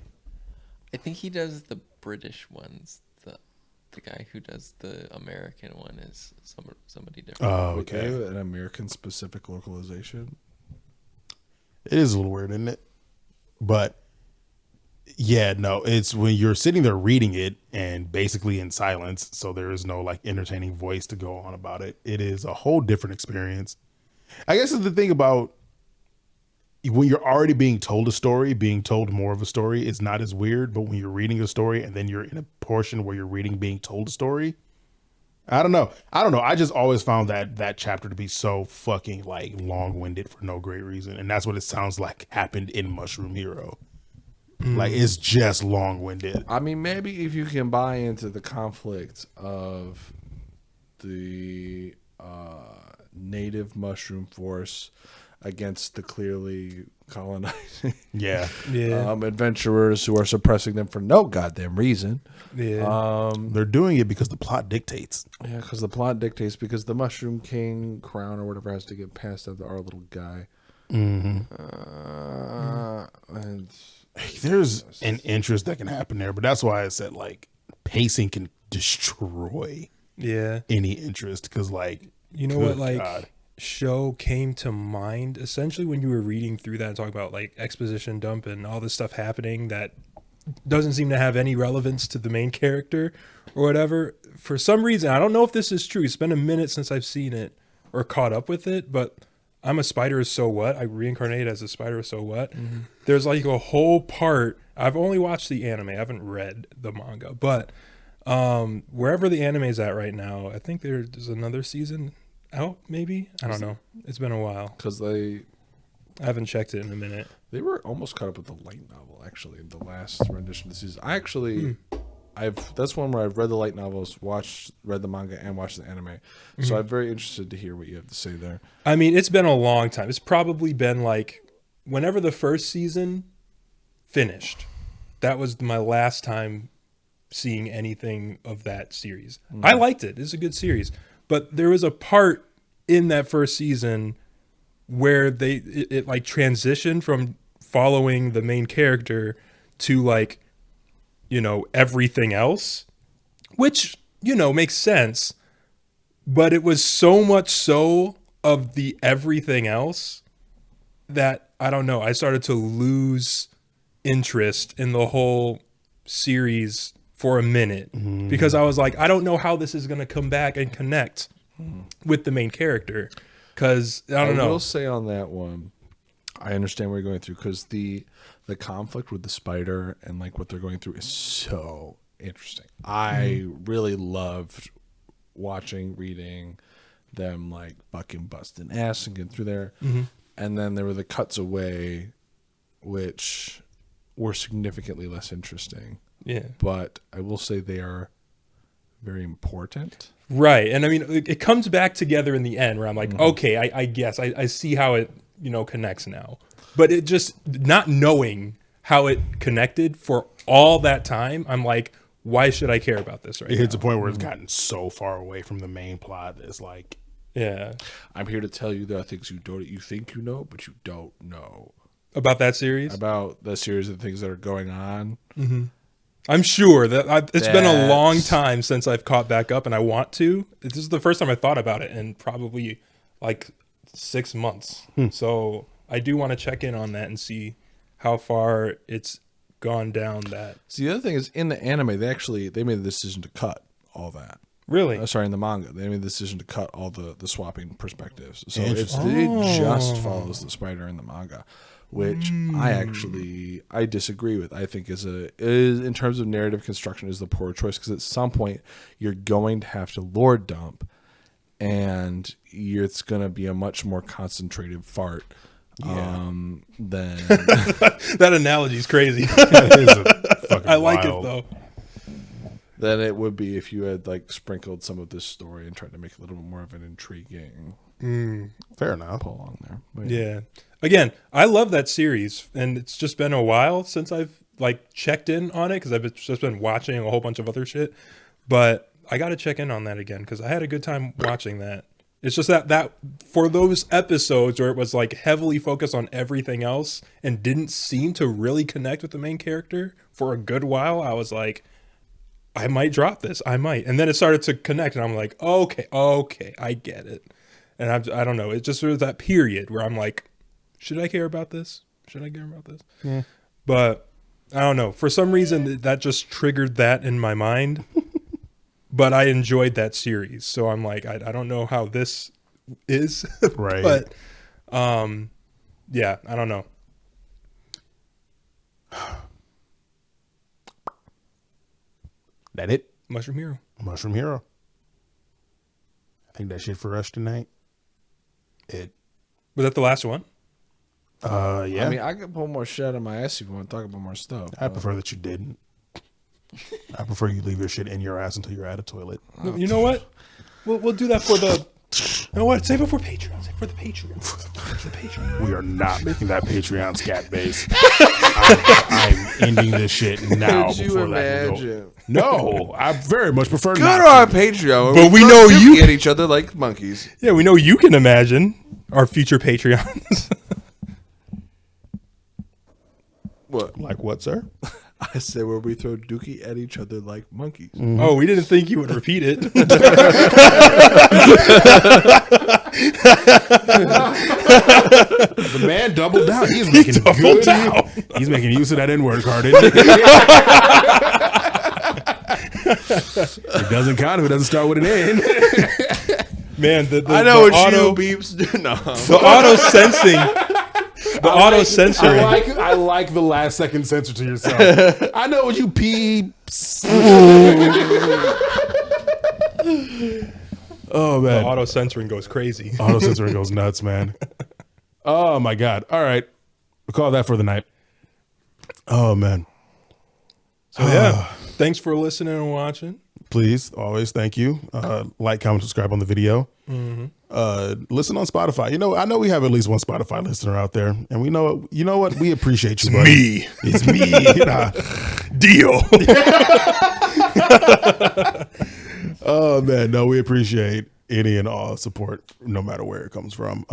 I think he does the British ones. The guy who does the American one is somebody different. Oh, Okay, okay. an American specific localization. It is a little weird, isn't it? But yeah, no, it's when you're sitting there reading it and basically in silence, so there is no like entertaining voice to go on about it. It is a whole different experience. I guess it's the thing about when you're already being told a story, being told more of a story is not as weird. But when you're reading a story and then you're in a portion where you're reading being told a story, I don't know. I just always found that chapter to be so fucking like long-winded for no great reason. And that's what it sounds like happened in Mushroom Hero. Like it's just long-winded. I mean, maybe if you can buy into the conflict of the native mushroom force against the clearly colonizing Yeah. adventurers who are suppressing them for no goddamn reason. Yeah. They're doing it because the plot dictates. Yeah, because the plot dictates, because the Mushroom King crown or whatever has to get passed out to our little guy. And There's an interest that can happen there, but that's why I said like pacing can destroy Yeah. any interest because like You know good what, like, God. show came to mind essentially when you were reading through that and talking about like exposition dump and all this stuff happening that doesn't seem to have any relevance to the main character or whatever. For some reason, I don't know if this is true. It's been a minute since I've seen it or caught up with it, but I'm a spider, so what? I reincarnated as a spider, so what? There's like a whole part. I've only watched the anime. I haven't read the manga, but wherever the anime is at right now, I think there's another season out, maybe. I don't know. It's been a while. because I haven't checked it in a minute. they were almost caught up with the light novel, actually, the last rendition of the season. I actually, that's one where I've read the light novels, read the manga, and watched the anime. So I'm very interested to hear what you have to say there. I mean, it's been a long time. It's probably been like whenever the first season finished. That was my last time seeing anything of that series. I liked it. It's a good series. But there was a part in that first season where it like transitioned from following the main character to like, you know, everything else, which, you know, makes sense. But it was so much so of the everything else that, I don't know, I started to lose interest in the whole series for a minute because I was like, I don't know how this is going to come back and connect with the main character because I don't know. I will say on that one, I understand what you're going through because the conflict with the spider and like what they're going through is so interesting. I really loved reading them like fucking busting ass and getting through there. And then there were the cuts away, which were significantly less interesting. Yeah. But I will say they are very important. Right. And I mean, it comes back together in the end where I'm like, okay, I guess I see how it, you know, connects now. But it just not knowing how it connected for all that time, I'm like, why should I care about this right now? It hits a point where it's gotten so far away from the main plot. It's like, Yeah. I'm here to tell you there are things you think you know, but you don't know About that series? about the series of things that are going on. I'm sure that it's been a That's- long time since I've caught back up, and I want to. This is the first time I thought about it in probably like 6 months. So I do want to check in on that and see how far it's gone down that. See, the other thing is in the anime, they made the decision to cut all that. Really? Sorry, in the manga, they made the decision to cut all the swapping perspectives. So it Interesting. just follows the spider in the manga, which I disagree with. I think is in terms of narrative construction is the poor choice because at some point you're going to have to lore dump, and it's going to be a much more concentrated fart. Than That analogy is crazy. that is a fucking I like wild. it though. than it would be if you had like sprinkled some of this story and tried to make it a little bit more of an intriguing Fair enough. pull along there. But Yeah. Again, I love that series, and it's just been a while since I've like checked in on it because I've just been watching a whole bunch of other shit. But I got to check in on that again because I had a good time watching that. It's just that for those episodes where it was like heavily focused on everything else and didn't seem to really connect with the main character for a good while, I was like, I might drop this. I might. And then it started to connect, and I'm like, okay, I get it. And I don't know. It just was that period where I'm like, should I care about this? Should I care about this? Yeah. But I don't know. For some reason, that just triggered that in my mind. But I enjoyed that series. So I'm like, I don't know how this is. Right. But yeah, I don't know. That it? Mushroom Hero. Mushroom Hero. I think that's shit for us tonight. Was that the last one? Yeah. I mean, I could pull more shit on my ass if you want to talk about more stuff. I prefer that you didn't. I prefer you leave your shit in your ass until you're at a toilet. You know what? We'll do that for the. You know what? Save it for Patreon. Save it for the Patreon. For the Patreon. We are not making that Patreon scat base. I'm ending this shit now. Could you before that can go. imagine? No, I very much prefer Go not to to. our Patreon. But we throw know you- dookie at each other like monkeys. Yeah, we know you can imagine our future Patreons. What? Like what, sir? I said where we throw dookie at each other like monkeys. Oh, we didn't think you would repeat it. The man doubled down. He's making good. He's making use of that N-word card. Isn't he? It doesn't count if it doesn't start with an N. Man, I know the what auto, you beeps do. No. the auto sensing, the auto censoring. I like the last second censor to yourself. I know what you peeps. Oh man, Auto censoring goes crazy. auto censoring goes nuts, man. Oh my god. All right, we'll call that for the night. Oh man. So yeah, thanks for listening and watching. Please, always, thank you. Like, comment, subscribe on the video. Listen on Spotify. You know, I know we have at least one Spotify listener out there, and we know, you know what? We appreciate you, buddy. Me. It's me. Deal. Oh man, no, we appreciate any and all support, no matter where it comes from.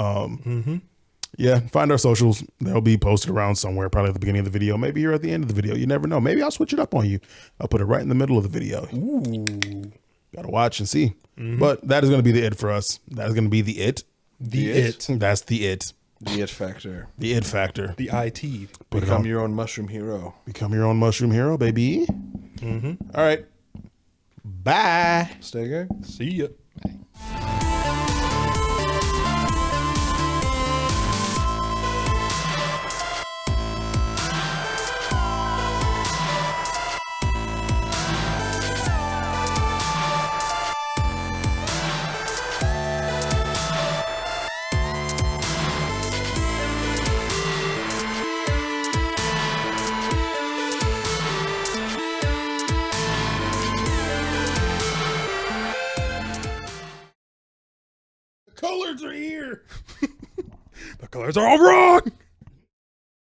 Yeah, find our socials. They'll be posted around somewhere, probably at the beginning of the video. Maybe you're at the end of the video. You never know. Maybe I'll switch it up on you. I'll put it right in the middle of the video. Ooh. Gotta watch and see. But that is going to be the it for us. That is going to be the it. The it. That's the it. The it factor. The it factor. The IT. Put it Become on. your own mushroom hero. Become your own mushroom hero, baby. All right. Bye. Stay gay. See ya. Colors are here. The colors are all wrong.